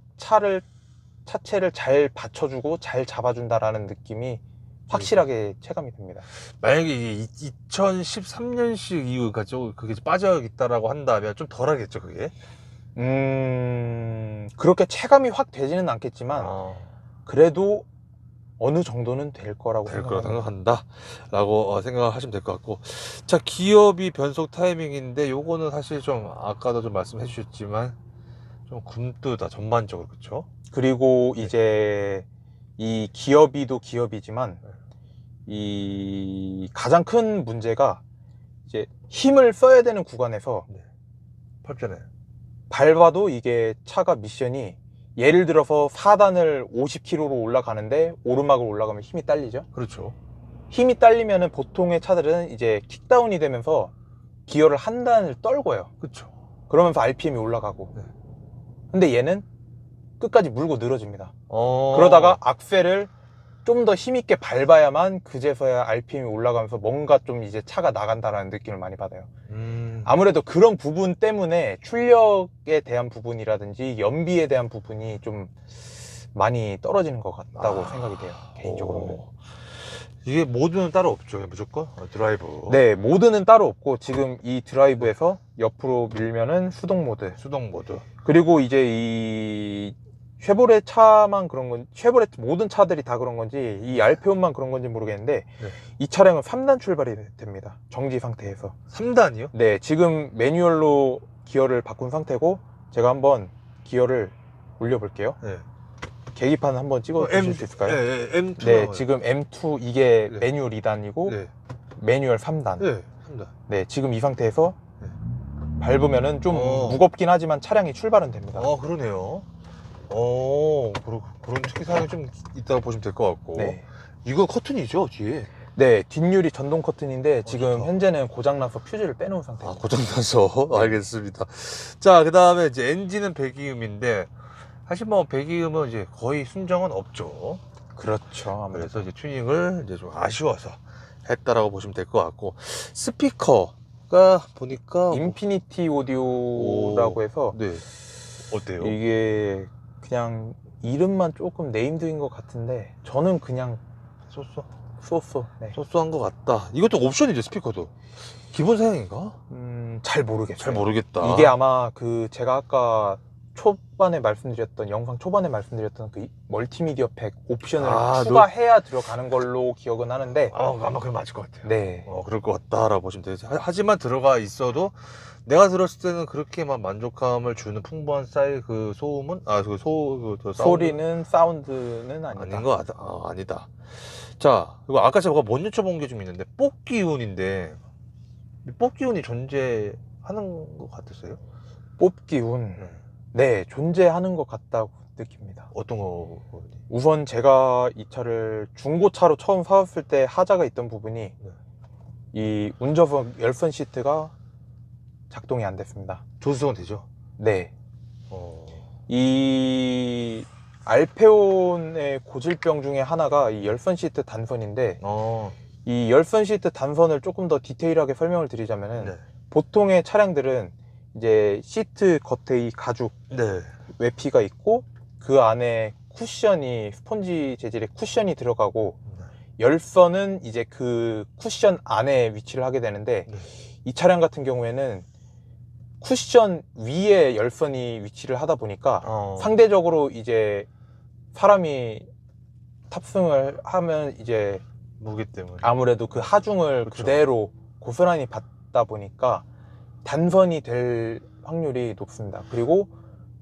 차체를 잘 받쳐주고 잘 잡아준다라는 느낌이 확실하게 체감이 됩니다. 만약에 이게 2013년식 이후까지 그게 빠져 있다라고 한다면 좀 덜하겠죠, 그게? 그렇게 체감이 확 되지는 않겠지만 그래도 어느 정도는 될 거라고 생각한다 라고 생각하시면 될 것 같고, 자, 기어비 변속 타이밍인데 요거는 사실 좀 아까도 좀 말씀해 주셨지만 좀 굼뜨다 전반적으로. 그렇죠? 그리고 네. 이제 이 기어비도 기어비지만 이 가장 큰 문제가 이제 힘을 써야 되는 구간에서 밟잖아요. 밟아도 이게 차가 미션이, 예를 들어서 4단을 50km로 올라가는데 오르막을 올라가면 힘이 딸리죠. 그렇죠. 힘이 딸리면은 보통의 차들은 이제 킥다운이 되면서 기어를 한 단을 떨궈요. 그렇죠. 그러면서 RPM이 올라가고. 네. 근데 얘는 끝까지 물고 늘어집니다. 어... 그러다가 악셀을 좀 더 힘있게 밟아야만 그제서야 RPM이 올라가면서 뭔가 좀 이제 차가 나간다라는 느낌을 많이 받아요. 아무래도 그런 부분 때문에 출력에 대한 부분이라든지 연비에 대한 부분이 좀 많이 떨어지는 것 같다고 생각이 돼요, 개인적으로는. 이게 모드는 따로 없죠, 무조건? 드라이브. 네, 모드는 따로 없고, 지금 이 드라이브에서 옆으로 밀면은 수동 모드. 수동 모드. 그리고 이제 이 쉐보레 차만 그런 건, 쉐보레 모든 차들이 다 그런 건지 이 알페온만 그런 건지 모르겠는데, 이 차량은 3단 출발이 됩니다, 정지 상태에서. 3단이요? 네, 지금 매뉴얼로 기어를 바꾼 상태고, 제가 한번 기어를 올려볼게요. 네. 계기판 한번 찍어 주실 수 있을까요? 네, M2. 네, 지금 M2 이게 매뉴얼 2단이고 매뉴얼 3단. 네, 3단. 네, 지금 이 상태에서 밟으면은 좀 무겁긴 하지만 차량이 출발은 됩니다. 그러네요. 그런 특이사항이 좀 있다고 보시면 될 것 같고. 네. 이거 커튼이죠, 뒤에? 네, 뒷유리 전동 커튼인데 지금 좋다. 현재는 고장나서 퓨즈를 빼놓은 상태입니다. 고장나서. 알겠습니다. 자, 그 다음에 이제 엔진은 배기음인데, 사실 뭐 배기음은 이제 거의 순정은 없죠. 그렇죠. 아무래도. 그래서 이제 튜닝을 이제 좀 아쉬워서 했다라고 보시면 될 것 같고, 스피커가 보니까 인피니티 오디오라고 해서 네. 어때요? 이게 그냥 이름만 조금 네임드인 것 같은데 저는 그냥 쏘쏘. 네. 쏘쏘한 것 같다. 이것도 옵션이죠, 스피커도. 기본 사양인가? 잘 모르겠어요. 잘 모르겠다. 이게 아마 그 제가 아까 초반에 말씀드렸던, 영상 초반에 말씀드렸던 그 멀티미디어 팩 옵션을 추가해야 들어가는 걸로 기억은 하는데, 아마 그게 맞을 것 같아요. 네. 그럴 것 같다라고 보시면 되죠. 하지만 들어가 있어도 내가 들었을 때는 그렇게만 만족감을 주는 풍부한 사이 그 소음은 소리는 사운드는 아니다. 아닌 거 아니다. 자, 그리고 아까 제가 못 여쭤본 게 좀 있는데, 뽑기운인데 뽑기운이 존재하는 것 같으세요? 뽑기운. 네, 존재하는 것 같다고 느낍니다. 어떤 거? 우선 제가 이 차를 중고차로 처음 사왔을 때 하자가 있던 부분이 이 운전석 열선 시트가 작동이 안 됐습니다. 조수석은 되죠? 네. 이 알페온의 고질병 중에 하나가 이 열선 시트 단선인데, 이 열선 시트 단선을 조금 더 디테일하게 설명을 드리자면은, 보통의 차량들은 이제 시트 겉에 이 가죽 외피가 있고 그 안에 쿠션이, 스펀지 재질의 쿠션이 들어가고 열선은 이제 그 쿠션 안에 위치를 하게 되는데 네. 이 차량 같은 경우에는 쿠션 위에 열선이 위치를 하다 보니까 상대적으로 이제 사람이 탑승을 하면 이제 무게 때문에 아무래도 그 하중을 그쵸. 그대로 고스란히 받다 보니까 단선이 될 확률이 높습니다. 그리고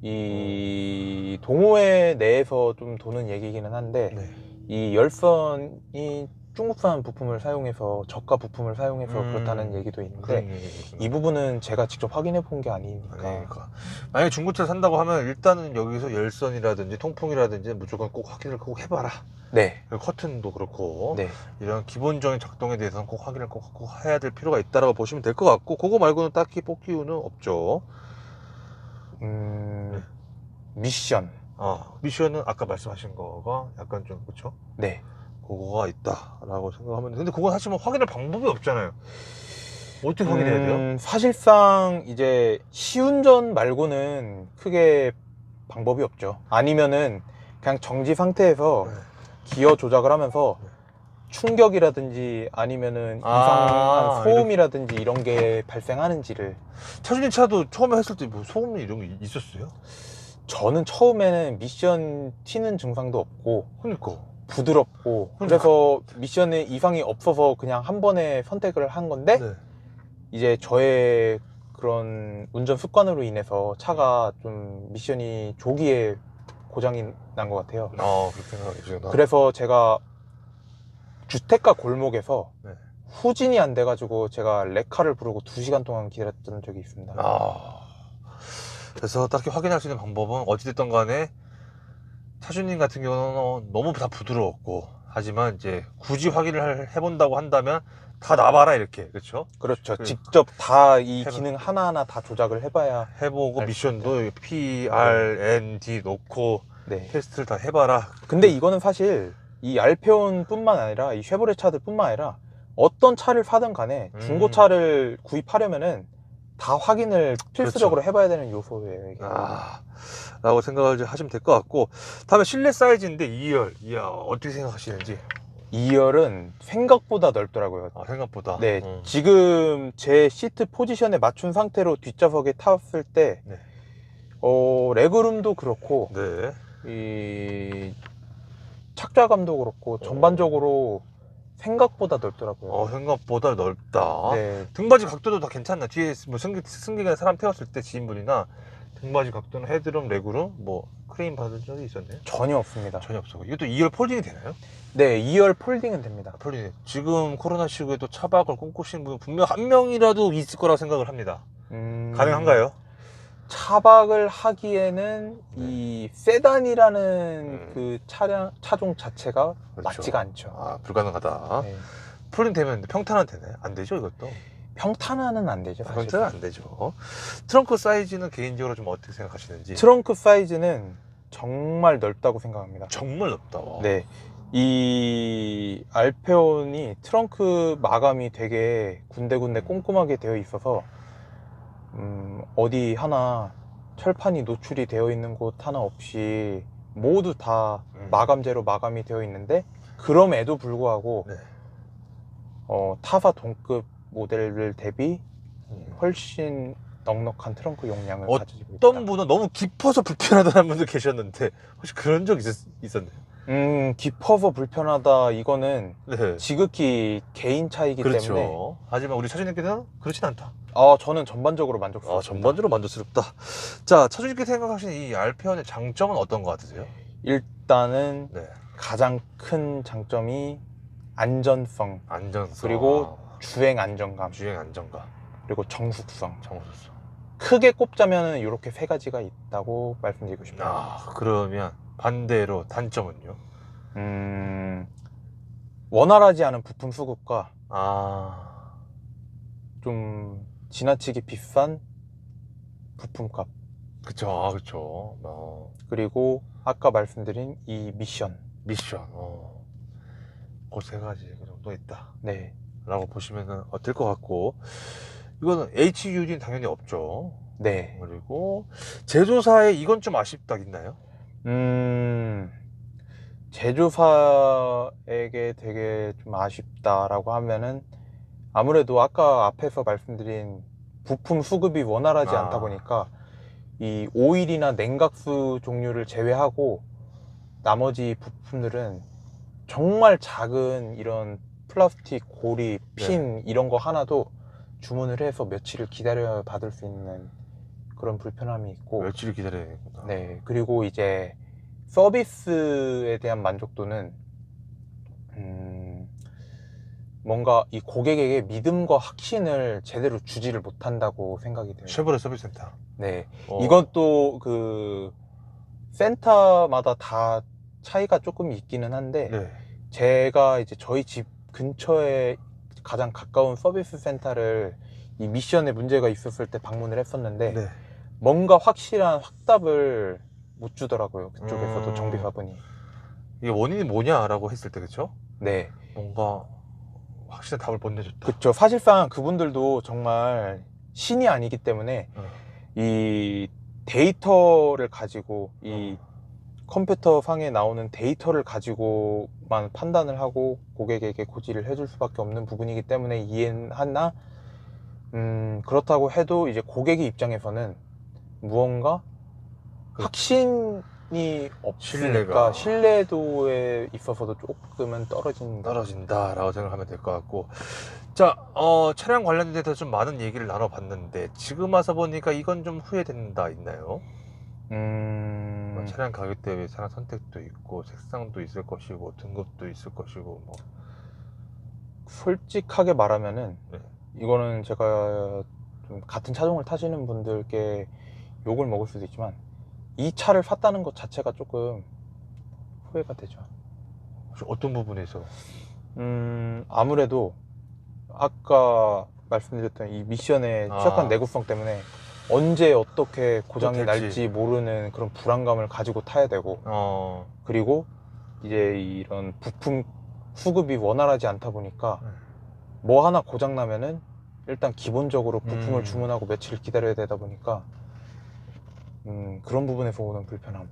이 동호회 내에서 좀 도는 얘기이기는 한데 네. 이 열선이 중국산 부품을 사용해서 저가 부품을 사용해서 그렇다는 얘기도 있는데 이 부분은 제가 직접 확인해 본 게 아니니까. 그러니까 만약에 중고차를 산다고 하면 일단은 여기서 열선이라든지 통풍이라든지 무조건 꼭 확인을 꼭 해봐라. 네. 그리고 커튼도 그렇고 네. 이런 기본적인 작동에 대해서는 꼭 확인을 꼭 해야 될 필요가 있다라고 보시면 될 것 같고, 그거 말고는 딱히 뽑기 이유는 없죠. 미션. 미션은 아까 말씀하신 거가 약간 좀 그렇죠. 네. 그거가 있다라고 생각하면, 근데 그건 사실 뭐 확인할 방법이 없잖아요. 어떻게 확인해야 돼요? 사실상 이제 시운전 말고는 크게 방법이 없죠. 아니면은 그냥 정지 상태에서 네. 기어 조작을 하면서 네. 충격이라든지 아니면은 이상한 소음이라든지 이런 게 발생하는지를. 차준이 차도 처음에 했을 때 뭐 소음 이런 게 있었어요? 저는 처음에는 미션 튀는 증상도 없고 그러니까 부드럽고 그래서 미션에 이상이 없어서 그냥 한 번에 선택을 한 건데 네. 이제 저의 그런 운전 습관으로 인해서 차가 좀 미션이 조기에 고장이 난 것 같아요. 그렇게 생각하시구나. 그래서 제가 주택가 골목에서 네. 후진이 안 돼가지고 제가 레카를 부르고 2시간 동안 기다렸던 적이 있습니다. 그래서 딱히 확인할 수 있는 방법은 어찌됐든 간에 차주님 같은 경우는 너무 다 부드러웠고, 하지만 이제 굳이 확인을 해본다고 한다면 다 놔봐라 이렇게, 그렇죠? 그렇죠. 직접 다 이 해봐. 기능 하나하나 다 조작을 해봐야 해보고 미션도 P, R, N, D 놓고 네. 테스트를 다 해봐라. 근데 이거는 사실 이 알페온 뿐만 아니라 이 쉐보레 차들 뿐만 아니라 어떤 차를 사든 간에 중고차를 구입하려면은 다 확인을 필수적으로 해봐야 되는 요소예요. 이게. 라고 생각을 하시면 될 것 같고, 다음에 실내 사이즈인데 2열, 이야 어떻게 생각하시는지. 2열은 생각보다 넓더라고요. 생각보다. 네, 지금 제 시트 포지션에 맞춘 상태로 뒷좌석에 탔을 때 네. 레그룸도 그렇고 네. 이 착좌감도 그렇고 전반적으로 생각보다 넓더라고요. 생각보다 넓다. 네. 등받이 각도도 다 괜찮나? 뒤에 뭐 승객이나 사람 태웠을 때 지인분이나 등받이 각도는 헤드룸, 레그룸, 뭐 크레인 받은 적이 있었나요? 전혀 없습니다. 전혀 없어. 이것도 2열 폴딩이 되나요? 네, 2열 폴딩은 됩니다. 폴딩. 지금 코로나 시국에도 차박을 꿈꾸시는 분 분명 한 명이라도 있을 거라고 생각을 합니다. 가능한가요? 차박을 하기에는 이 세단이라는 그 차종 자체가 그렇죠. 맞지가 않죠. 불가능하다. 네. 폴딩 되면 평탄화 되나요? 안 되죠, 이것도? 평탄화는 안 되죠. 평탄화 안 되죠. 트렁크 사이즈는 개인적으로 좀 어떻게 생각하시는지? 트렁크 사이즈는 정말 넓다고 생각합니다. 정말 넓다. 네. 이 알페온이 트렁크 마감이 되게 군데군데 꼼꼼하게 되어 있어서 어디 하나 철판이 노출이 되어 있는 곳 하나 없이 모두 다 마감재로 마감이 되어 있는데 그럼에도 불구하고 네. 타사 동급 모델을 대비 훨씬 넉넉한 트렁크 용량을 가지고 있다. 어떤 분은 너무 깊어서 불편하다는 분도 계셨는데 혹시 그런 적 있었나요? 깊어서 불편하다 이거는 네. 지극히 개인 차이기 그렇죠. 때문에 하지만 우리 차주님께서는 그렇진 않다. 저는 전반적으로 만족스럽습니다. 전반적으로 만족스럽다. 자, 차주님께서 생각하시는 이 알페온의 장점은 어떤 것 같으세요? 일단은 네. 가장 큰 장점이 안전성, 안전성, 그리고 주행 안정감, 그리고 정숙성. 크게 꼽자면 이렇게 세 가지가 있다고 말씀드리고 싶습니다. 그러면 반대로 단점은요? 원활하지 않은 부품 수급과 좀 지나치게 비싼 부품값. 그쵸. 그리고 아까 말씀드린 이 미션. 그 세 가지 정도 있다. 네. 라고 보시면 될 것 같고, 이거는 HUD는 당연히 없죠. 네. 그리고 제조사에 이건 좀 아쉽다 있나요? 제조사에게 되게 좀 아쉽다라고 하면은 아무래도 아까 앞에서 말씀드린 부품 수급이 원활하지 않다 보니까 이 오일이나 냉각수 종류를 제외하고 나머지 부품들은 정말 작은 이런 플라스틱 고리, 핀 이런 거 하나도 주문을 해서 며칠을 기다려 받을 수 있는 그런 불편함이 있고, 며칠을 기다려야 되겠구나. 네, 그리고 이제 서비스에 대한 만족도는 뭔가 이 고객에게 믿음과 확신을 제대로 주지를 못한다고 생각이 돼요. 쉐보레 서비스 센터. 네, 이건 또 그 센터마다 다 차이가 조금 있기는 한데, 제가 이제 저희 집 근처에 가장 가까운 서비스 센터를 이 미션에 문제가 있었을 때 방문을 했었는데, 뭔가 확실한 확답을 못 주더라고요. 그쪽에서도 정비사분이. 이게 원인이 뭐냐라고 했을 때, 그쵸? 네. 뭔가 확실한 답을 못 내줬다. 그쵸. 사실상 그분들도 정말 신이 아니기 때문에 이 데이터를 가지고 이 컴퓨터 상에 나오는 데이터를 가지고만 판단을 하고 고객에게 고지를 해줄 수밖에 없는 부분이기 때문에 이해는 하나, 그렇다고 해도 이제 고객의 입장에서는 무언가 확신이 없으니까 신뢰도에 있어서도 조금은 떨어진다라고 생각하면 될 것 같고, 자, 차량 관련돼서 좀 많은 얘기를 나눠봤는데 지금 와서 보니까 이건 좀 후회된다 있나요? 차량 가격대, 차량 선택도 있고 색상도 있을 것이고 등급도 있을 것이고 뭐. 솔직하게 말하면은 이거는 제가 좀 같은 차종을 타시는 분들께 욕을 먹을 수도 있지만 이 차를 샀다는 것 자체가 조금 후회가 되죠. 어떤 부분에서? 아무래도 아까 말씀드렸던 이 미션의 취약한 내구성 때문에 언제 어떻게 고장이 날지 모르는 그런 불안감을 가지고 타야 되고, 그리고 이제 이런 부품 수급이 원활하지 않다 보니까 뭐 하나 고장 나면은 일단 기본적으로 부품을 주문하고 며칠 기다려야 되다 보니까 그런 부분에서 오는 불편함.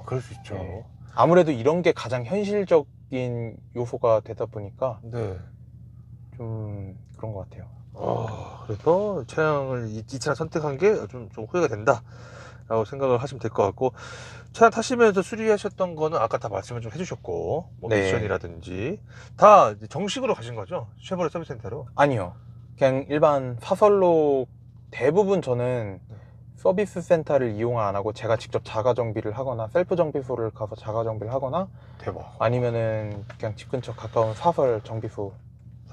그럴 수 있죠. 네. 아무래도 이런 게 가장 현실적인 요소가 되다 보니까 좀 그런 것 같아요. 그래서 차량을 이 차량 선택한 게 좀 후회가 된다 라고 생각을 하시면 될 것 같고, 차량 타시면서 수리하셨던 거는 아까 다 말씀을 좀 해주셨고, 뭐 미션이라든지 다 정식으로 가신 거죠? 쉐보레 서비스 센터로? 아니요, 그냥 일반 사설로 대부분 저는 서비스 센터를 이용 안 하고 제가 직접 자가 정비를 하거나 셀프 정비소를 가서 자가 정비를 하거나, 아니면은 그냥 집 근처 가까운 사설 정비소,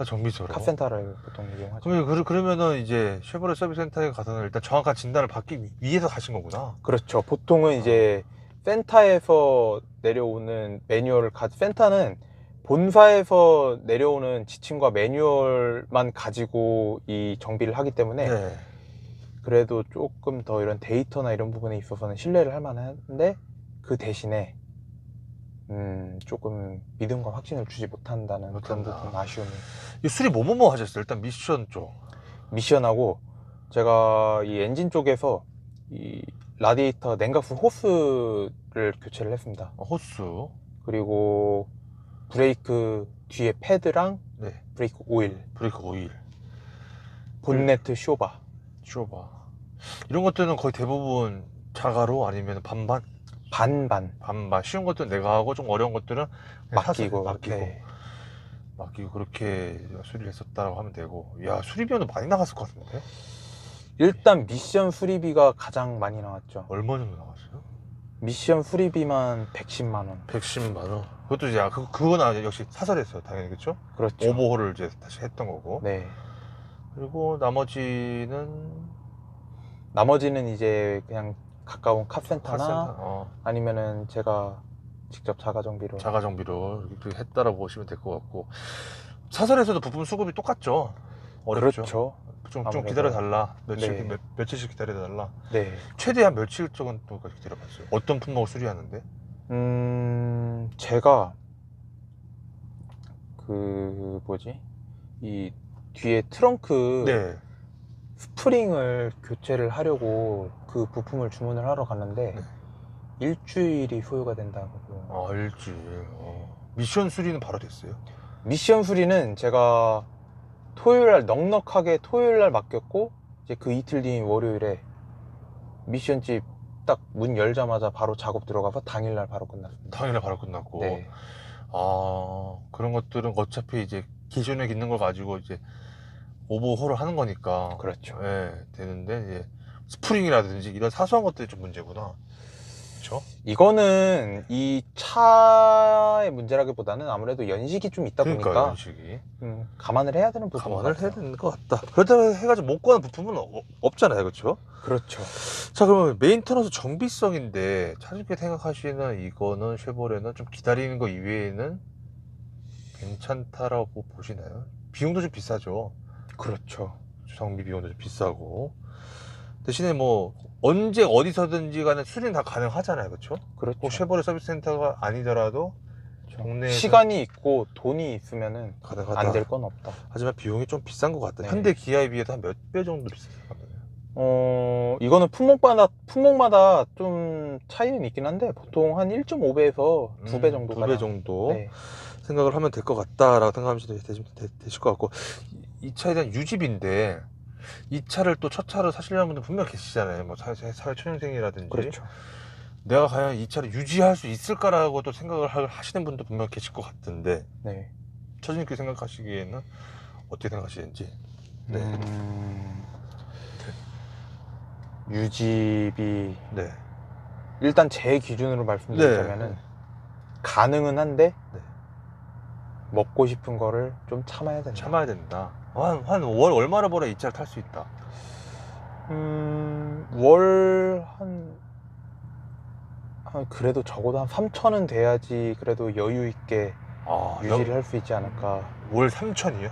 정비소로 카센터를 보통 이용하죠. 그러면은 이제 쉐보레 서비스 센터에 가서는 일단 정확한 진단을 받기 위해서 가신 거구나. 그렇죠. 보통은 이제 센터에서 내려오는 매뉴얼을 센터는 본사에서 내려오는 지침과 매뉴얼만 가지고 이 정비를 하기 때문에 그래도 조금 더 이런 데이터나 이런 부분에 있어서는 신뢰를 할 만한데, 그 대신에 조금 믿음과 확신을 주지 못한다는 그런 부분 아쉬움이. 이 수리 뭐뭐 하셨어요? 일단 미션 쪽. 미션하고 제가 이 엔진 쪽에서 이 라디에이터 냉각수 호스를 교체를 했습니다. 호스. 그리고 브레이크 뒤에 패드랑 브레이크 오일. 본네트 쇼바. 이런 것들은 거의 대부분 자가로 아니면 반반? 반반. 쉬운 것들은 내가 하고 좀 어려운 것들은 맡기고 그렇게 수리를 했었다고 하면 되고. 야, 수리비는 많이 나갔을 것 같은데? 일단 미션 수리비가 가장 많이 나왔죠. 얼마 정도 나갔어요? 미션 수리비만 110만 원. 110만 원. 그것도 이제 그건 역시 사설했어요, 당연히. 그렇죠? 그렇죠. 오버홀을 이제 다시 했던 거고. 그리고 나머지는 이제 그냥 가까운 카센터나 아니면은 제가 직접 자가 정비로 이렇게 했다라고 보시면 될 것 같고, 사설에서도 부품 수급이 똑같죠? 어렵죠? 그렇죠. 좀 기다려달라. 며칠씩 기다려달라. 최대한 며칠 정도까지 기다려봤어요? 어떤 품목을 수리하는데? 제가 이 뒤에 트렁크 스프링을 교체를 하려고 그 부품을 주문을 하러 갔는데 일주일이 소요가 된다고. 아, 일주일. 미션 수리는 바로 됐어요? 미션 수리는 제가 토요일날 넉넉하게 토요일날 맡겼고, 이제 그 이틀 뒤인 월요일에 미션집 딱 문 열자마자 바로 작업 들어가서 당일날 바로 끝났습니다. 당일날 바로 끝났고. 네. 그런 것들은 어차피 이제 기존에 있는 걸 가지고 이제 오버홀을 하는 거니까. 그렇죠. 예, 되는데 이제 스프링이라든지 이런 사소한 것들이 좀 문제구나. 그렇죠? 이거는 이 차의 문제라기보다는 아무래도 연식이 좀 있다 그러니까 보니까 연식이 감안을 해야 되는 부분. 감안을 해야 되는 것 같다. 그렇다고 해가지고 못 구하는 부품은 없잖아요, 그렇죠? 그렇죠. 자, 그러면 메인터너스 정비성인데 차주께 생각하시는 이거는 쉐보레는 좀 기다리는 거 이외에는 괜찮다라고 보시나요? 비용도 좀 비싸죠. 그렇죠. 정비 비용도 좀 비싸고 대신에 뭐 언제 어디서든지 간에 수리는 다 가능하잖아요, 그렇죠? 그렇죠. 꼭 쉐보레 서비스 센터가 아니더라도 동네에서 시간이 있고 돈이 있으면은 가능하다. 안 될 건 없다. 하지만 비용이 좀 비싼 것 같다. 네. 현대 기아에 비해서 한 몇 배 정도 비싸요? 이거는 품목마다 좀 차이는 있긴 한데 보통 한 1.5배에서 2배 정도. 2배 정도 네. 생각을 하면 될 것 같다라고 생각하시면 되실 것 같고, 이 차에 대한 유지비인데 이 차를 또 첫 차로 사시려는 분들 분명 계시잖아요. 뭐 사회초년생이라든지. 그렇죠. 내가 과연 이 차를 유지할 수 있을까라고 또 생각을 하시는 분도 분명 계실 것 같은데, 네. 차주님께서 생각하시기에는 어떻게 생각하시는지. 네. 유지비. 네. 일단 제 기준으로 말씀드리자면은 네. 가능은 한데 네. 먹고 싶은 거를 좀 참아야 된다. 참아야 된다. 한 월 얼마나 벌어 이 차를 탈 수 있다? 월 그래도 적어도 한 3천은 돼야지 그래도 여유 있게 유지를 할 수 있지 않을까. 월 3천이요?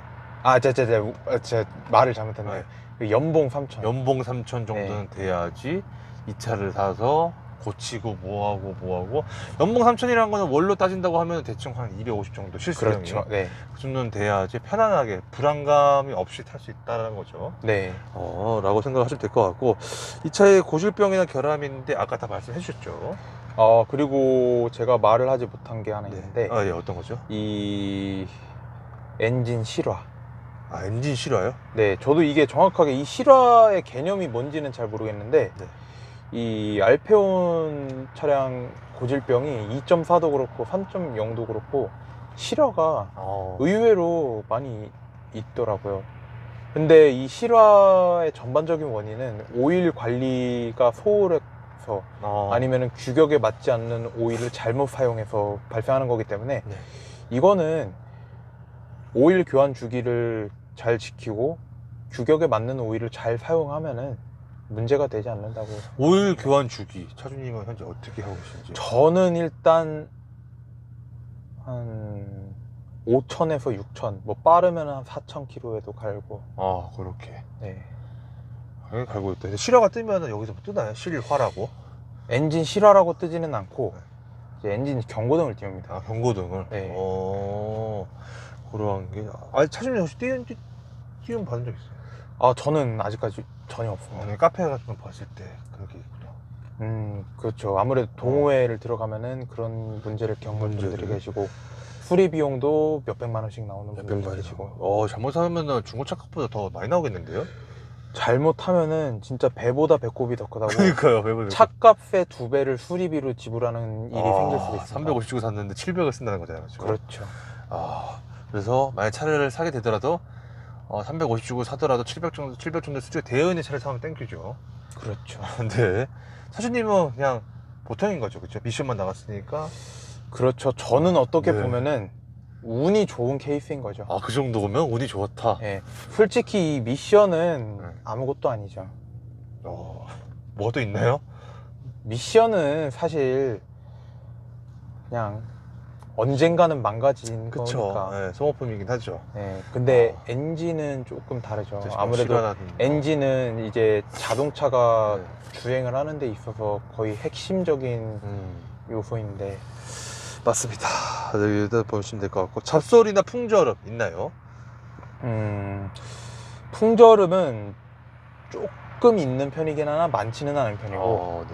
제 말을 잘못했네요. 네. 그 연봉 3천. 연봉 3천 정도는 돼야지 이 차를 사서 고치고 뭐하고 연봉 3천이라는 거는 월로 따진다고 하면 대충 한 250 정도 실수령이. 그렇죠. 네. 그 정도는 돼야지 편안하게 불안감이 없이 탈 수 있다는 거죠. 네. 라고 생각하시면 될 것 같고, 이 차에 고질병이나 결함이 있는데 아까 다 말씀해 주셨죠. 그리고 제가 말을 하지 못한 게 하나 있는데, 예, 어떤 거죠? 이 엔진 실화. 엔진 실화요? 네, 저도 이게 정확하게 이 실화의 개념이 뭔지는 잘 모르겠는데, 네. 이 알페온 차량 고질병이 2.4도 그렇고 3.0도 그렇고 실화가 의외로 많이 있더라고요. 근데 이 실화의 전반적인 원인은 오일 관리가 소홀해서 아니면 규격에 맞지 않는 오일을 잘못 사용해서 발생하는 거기 때문에, 네. 이거는 오일 교환 주기를 잘 지키고 규격에 맞는 오일을 잘 사용하면은 문제가 되지 않는다고. 오일 교환 주기, 차주님은 현재 어떻게 하고 계신지? 저는 일단 한 5,000에서 6,000, 뭐 빠르면 한 4,000km에도 갈고. 그렇게. 네. 갈고 있다. 실화가 뜨면 여기서 뜨나요? 실화라고? 엔진 실화라고 뜨지는 않고 이제 엔진 경고등을 띄웁니다. 경고등을. 네. 그러한 게. 차주님 혹시 띄움 받은 적 있어요? 저는 아직까지 전혀 없습니다. 카페 같은 거 봤을 때 그렇게 있구나. 그렇죠. 아무래도 동호회를 들어가면은 그런 문제를 겪는 분들이 계시고, 수리 비용도 몇백만 원씩 나오는 분들이 계시고. 잘못하면 중고차 값보다 더 많이 나오겠는데요? 잘못하면은 진짜 배보다 배꼽이 더 크다고. 그러니까요. 차값의 2배를 수리비로 지불하는 일이 생길 수도 있습니다. 350 주고 샀는데 700을 쓴다는 거잖아요. 그렇죠. 그래서 만약 차를 사게 되더라도 350 주고 사더라도 700 정도 수준의 되어 있는 차를 사면 땡큐죠. 그렇죠. 근데 차주님은 그냥 보통인 거죠, 그렇죠? 미션만 나갔으니까. 그렇죠. 저는 어떻게 보면은 운이 좋은 케이스인 거죠. 그 정도면 운이 좋았다. 네. 솔직히 이 미션은 아무것도 아니죠. 뭐가 또 있나요? 미션은 사실 그냥 언젠가는 망가진 거니까. 네, 소모품이긴 하죠. 네, 근데 엔진은 조금 다르죠. 아무래도 엔진은 이제 자동차가 주행을 하는 데 있어서 거의 핵심적인 요소인데. 맞습니다. 여기다 보시면 될 것 같고, 잡소리나 풍절음 있나요? 풍절음은 조금 있는 편이긴 하나 많지는 않은 편이고,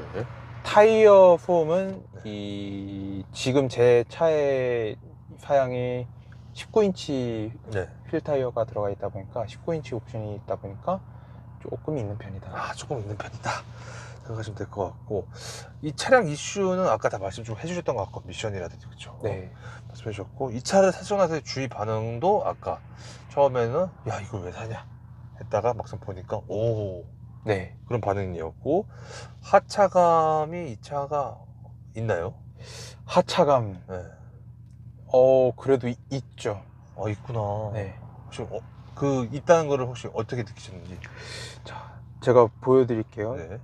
타이어 소음은 네. 이 지금 제 차의 사양이 19인치 네. 휠 타이어가 들어가 있다 보니까 19인치 옵션이 있다 보니까 조금 있는 편이다. 아, 조금 있는 편이다 생각하시면 될 것 같고, 이 차량 이슈는 아까 다 말씀 좀 해주셨던 것 같고, 미션이라든지 그쵸? 네. 말씀해 주셨고, 이 차를 사시고 나서의 주위 반응도 아까 처음에는 야 이걸 왜 사냐 했다가 막상 보니까 오, 네. 그런 반응이었고, 하차감이 이 차가 있나요? 하차감. 네. 그래도 있죠. 있구나. 네. 혹시 그 있다는 거를 혹시 어떻게 느끼셨는지? 자, 제가 보여드릴게요. 네.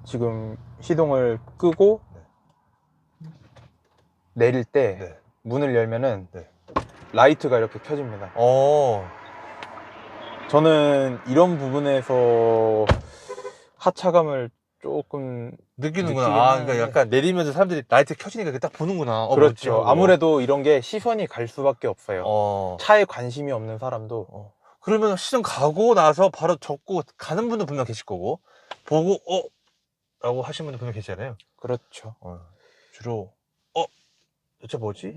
지금 시동을 끄고 네. 내릴 때 네. 문을 열면은 네. 라이트가 이렇게 켜집니다. 어. 저는 이런 부분에서 하차감을 조금 느끼는구나. 느끼긴 그러니까 하는데. 약간 내리면서 사람들이 라이트 켜지니까 이렇게 딱 보는구나. 뭐지 그렇죠. 하고. 아무래도 이런 게 시선이 갈 수밖에 없어요. 어. 차에 관심이 없는 사람도. 그러면 시동 가고 나서 바로 접고 가는 분도 분명 계실 거고, 보고 라고 하신 분도 분명 계시잖아요. 그렇죠. 주로 대체 뭐지?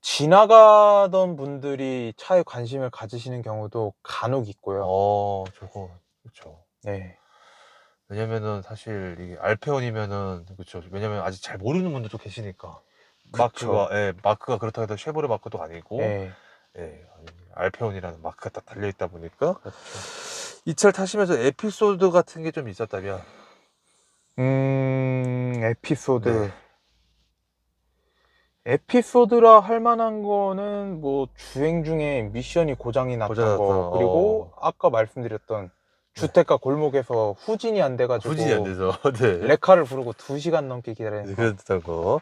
지나가던 분들이 차에 관심을 가지시는 경우도 간혹 있고요. 저거 그렇죠. 네. 왜냐면은 사실 이게 알페온이면은 그렇죠. 왜냐면 아직 잘 모르는 분들도 계시니까. 그쵸. 마크가 그렇다고 해서 쉐보레 마크도 아니고, 네. 알페온이라는 마크가 딱 달려 있다 보니까. 그렇죠. 이 차를 타시면서 에피소드 같은 게 좀 있었다면? 에피소드. 네. 에피소드라 할 만한 거는 뭐 주행 중에 미션이 고장이 났던 거, 그리고 아까 말씀드렸던 주택가 골목에서 후진이 안 돼가지고 후진이 안 돼서 네. 레카를 부르고 2시간 넘게 기다리는 거. 그랬던 거.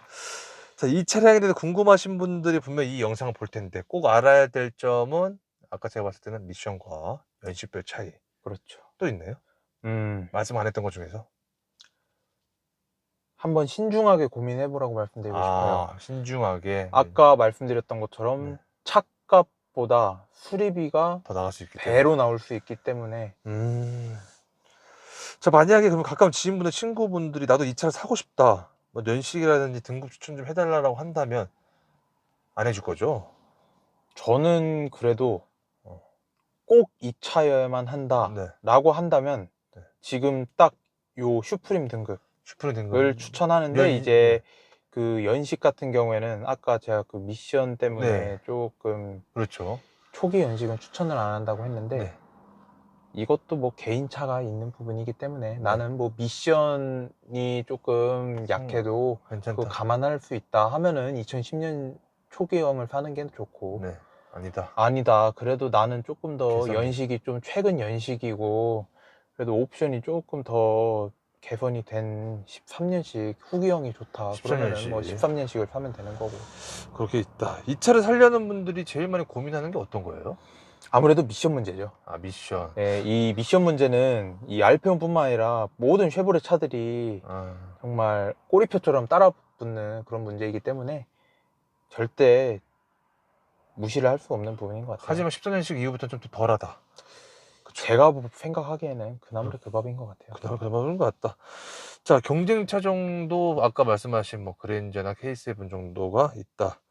자, 이 차량에 대해서 궁금하신 분들이 분명 이 영상을 볼 텐데 꼭 알아야 될 점은 아까 제가 봤을 때는 미션과 연식별 차이. 그렇죠. 또 있나요? 말씀 안 했던 것 중에서? 한번 신중하게 고민해보라고 말씀드리고 싶어요. 신중하게. 아까 말씀드렸던 것처럼 네. 차값보다 수리비가 더 나갈 수 있기 배로 나올 수 있기 때문에. 자, 만약에 그럼 가까운 지인분들, 친구분들이 나도 이 차를 사고 싶다, 뭐 연식이라든지 등급 추천 좀 해달라고 한다면 안 해줄 거죠? 저는 그래도 꼭 이 차여야만 한다 네. 라고 한다면 네. 지금 딱 요 슈프림 등급을 추천하는데, 이제 그 연식 같은 경우에는 아까 제가 그 미션 때문에 조금 그렇죠. 초기 연식은 추천을 안 한다고 했는데, 이것도 뭐 개인차가 있는 부분이기 때문에 나는 뭐 미션이 조금 약해도 그거 감안할 수 있다 하면은 2010년 초기형을 사는 게 좋고, 아니다 그래도 나는 조금 더 연식이 좀 최근 연식이고 그래도 옵션이 조금 더 개선이 된 13년식 후기형이 좋다 그러면은 뭐 13년식을 사면 되는 거고. 그렇게 있다. 이 차를 살려는 분들이 제일 많이 고민하는 게 어떤 거예요? 아무래도 미션 문제죠. 미션. 네, 이 미션 문제는 이 알페온뿐만 아니라 모든 쉐보레 차들이 정말 꼬리표처럼 따라붙는 그런 문제이기 때문에 절대 무시를 할 수 없는 부분인 것 같아요. 하지만 14년식 이후부터 좀 덜하다. 제가 생각하기에는 그나마 그 밥인 것 같아요. 그나마 그 밥인 것 같다. 자, 경쟁차 정도 아까 말씀하신 뭐 그랜저나 K7 정도가 있다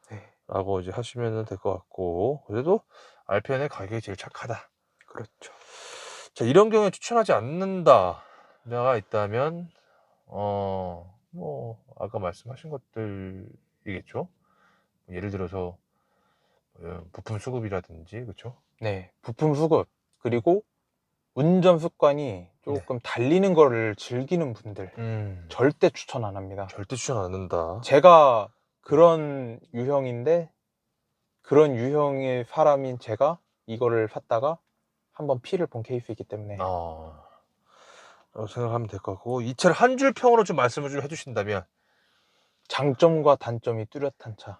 라고 이제 하시면 될 것 같고, 그래도 알페온의 가격이 제일 착하다. 그렇죠. 자, 이런 경우에 추천하지 않는다가 있다면 뭐 아까 말씀하신 것들이겠죠. 예를 들어서 부품 수급이라든지, 그렇죠? 네, 부품 수급, 그리고 운전 습관이 조금 달리는 거를 즐기는 분들 절대 추천 안 합니다. 절대 추천 안 한다. 제가 그런 유형인데, 그런 유형의 사람인 제가 이거를 샀다가 한번 피를 본 케이스이기 때문에 생각하면 될 것 같고, 이 차를 한 줄 평으로 좀 말씀을 좀 해주신다면? 장점과 단점이 뚜렷한 차.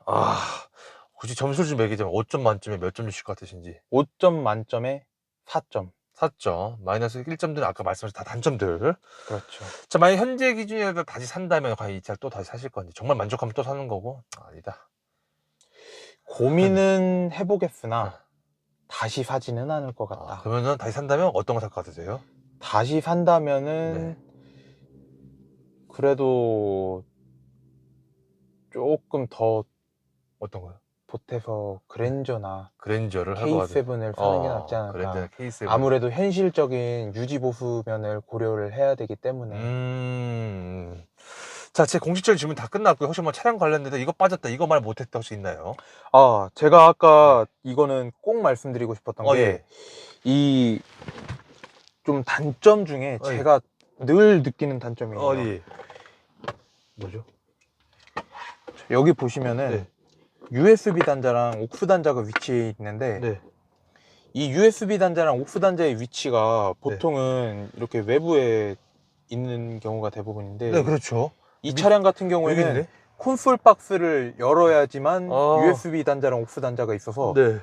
굳이 점수를 좀 매기자면 5점 만점에 몇 점 주실 것 같으신지? 5점 만점에 4점. 4점. 마이너스 1점들은 아까 말씀하신 다 단점들. 그렇죠. 자, 만약 현재 기준이라도 다시 산다면 과연 이 차를 또 다시 사실 건지, 정말 만족하면 또 사는 거고, 아니다. 고민은 해보겠으나 다시 사지는 않을 것 같다. 그러면은 다시 산다면 어떤 거 살 것 같으세요? 다시 산다면은 그래도 조금 더 어떤 거요? 보태서 그랜저나 그랜저를 하고 K7을 사는 게 낫지 않을까. 그랜저 K7. 아무래도 현실적인 유지 보수 면을 고려를 해야 되기 때문에. 자, 제 공식적인 질문 다 끝났고요. 혹시 뭐 차량 관련돼서 이거 빠졌다, 이거 말 못했다 혹시 있나요? 제가 아까 이거는 꼭 말씀드리고 싶었던 게 예. 이 좀 단점 중에 예. 제가 늘 느끼는 단점이에요. 어디? 뭐죠? 여기 보시면은 네. USB 단자랑 옥스 단자가 위치해 있는데 네. 이 USB 단자랑 옥스 단자의 위치가 보통은 이렇게 외부에 있는 경우가 대부분인데 네, 그렇죠. 이 차량 같은 경우에는 여기 있네? 콘솔 박스를 열어야지만 아. USB 단자랑 옥스 단자가 있어서 네.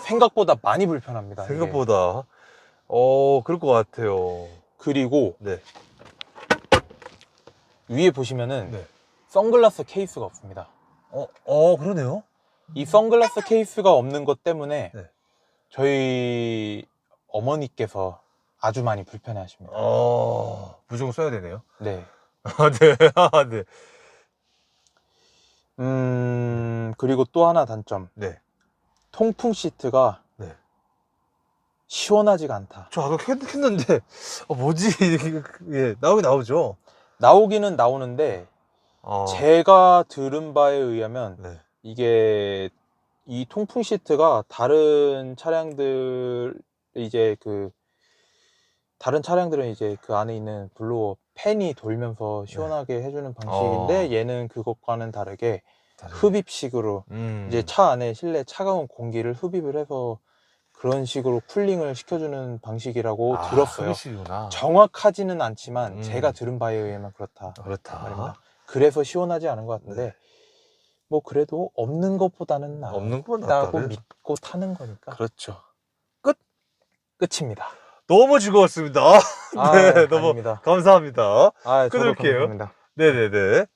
생각보다 많이 불편합니다. 이게. 생각보다. 그럴 것 같아요. 그리고 네. 위에 보시면은 네. 선글라스 케이스가 없습니다. 그러네요. 이 선글라스 케이스가 없는 것 때문에 네. 저희 어머니께서 아주 많이 불편해 하십니다. 무조건 써야 되네요. 네. 네. 네. 그리고 또 하나 단점. 네. 통풍 시트가 네. 시원하지가 않다. 저 아까 했는데, 뭐지? 예, 나오긴 나오죠. 나오기는 나오는데, 제가 들은 바에 의하면, 네. 이게, 이 통풍 시트가 다른 차량들, 다른 차량들은 이제 그 안에 있는 블로어 팬이 돌면서 시원하게 해주는 방식인데, 얘는 그것과는 다르게 흡입식으로, 이제 차 안에 실내 차가운 공기를 흡입을 해서 그런 식으로 쿨링을 시켜주는 방식이라고 들었어요. 흡입식이구나. 정확하지는 않지만 제가 들은 바에 의하면 그렇다. 말입니다. 그래서 시원하지 않은 것 같은데 네. 뭐 그래도 없는 것보다는 낫다고 믿고 타는 거니까. 그렇죠. 끝입니다. 너무 즐거웠습니다. 네, 너무 아닙니다. 감사합니다. 저도 끊을게요. 감사합니다. 네네네.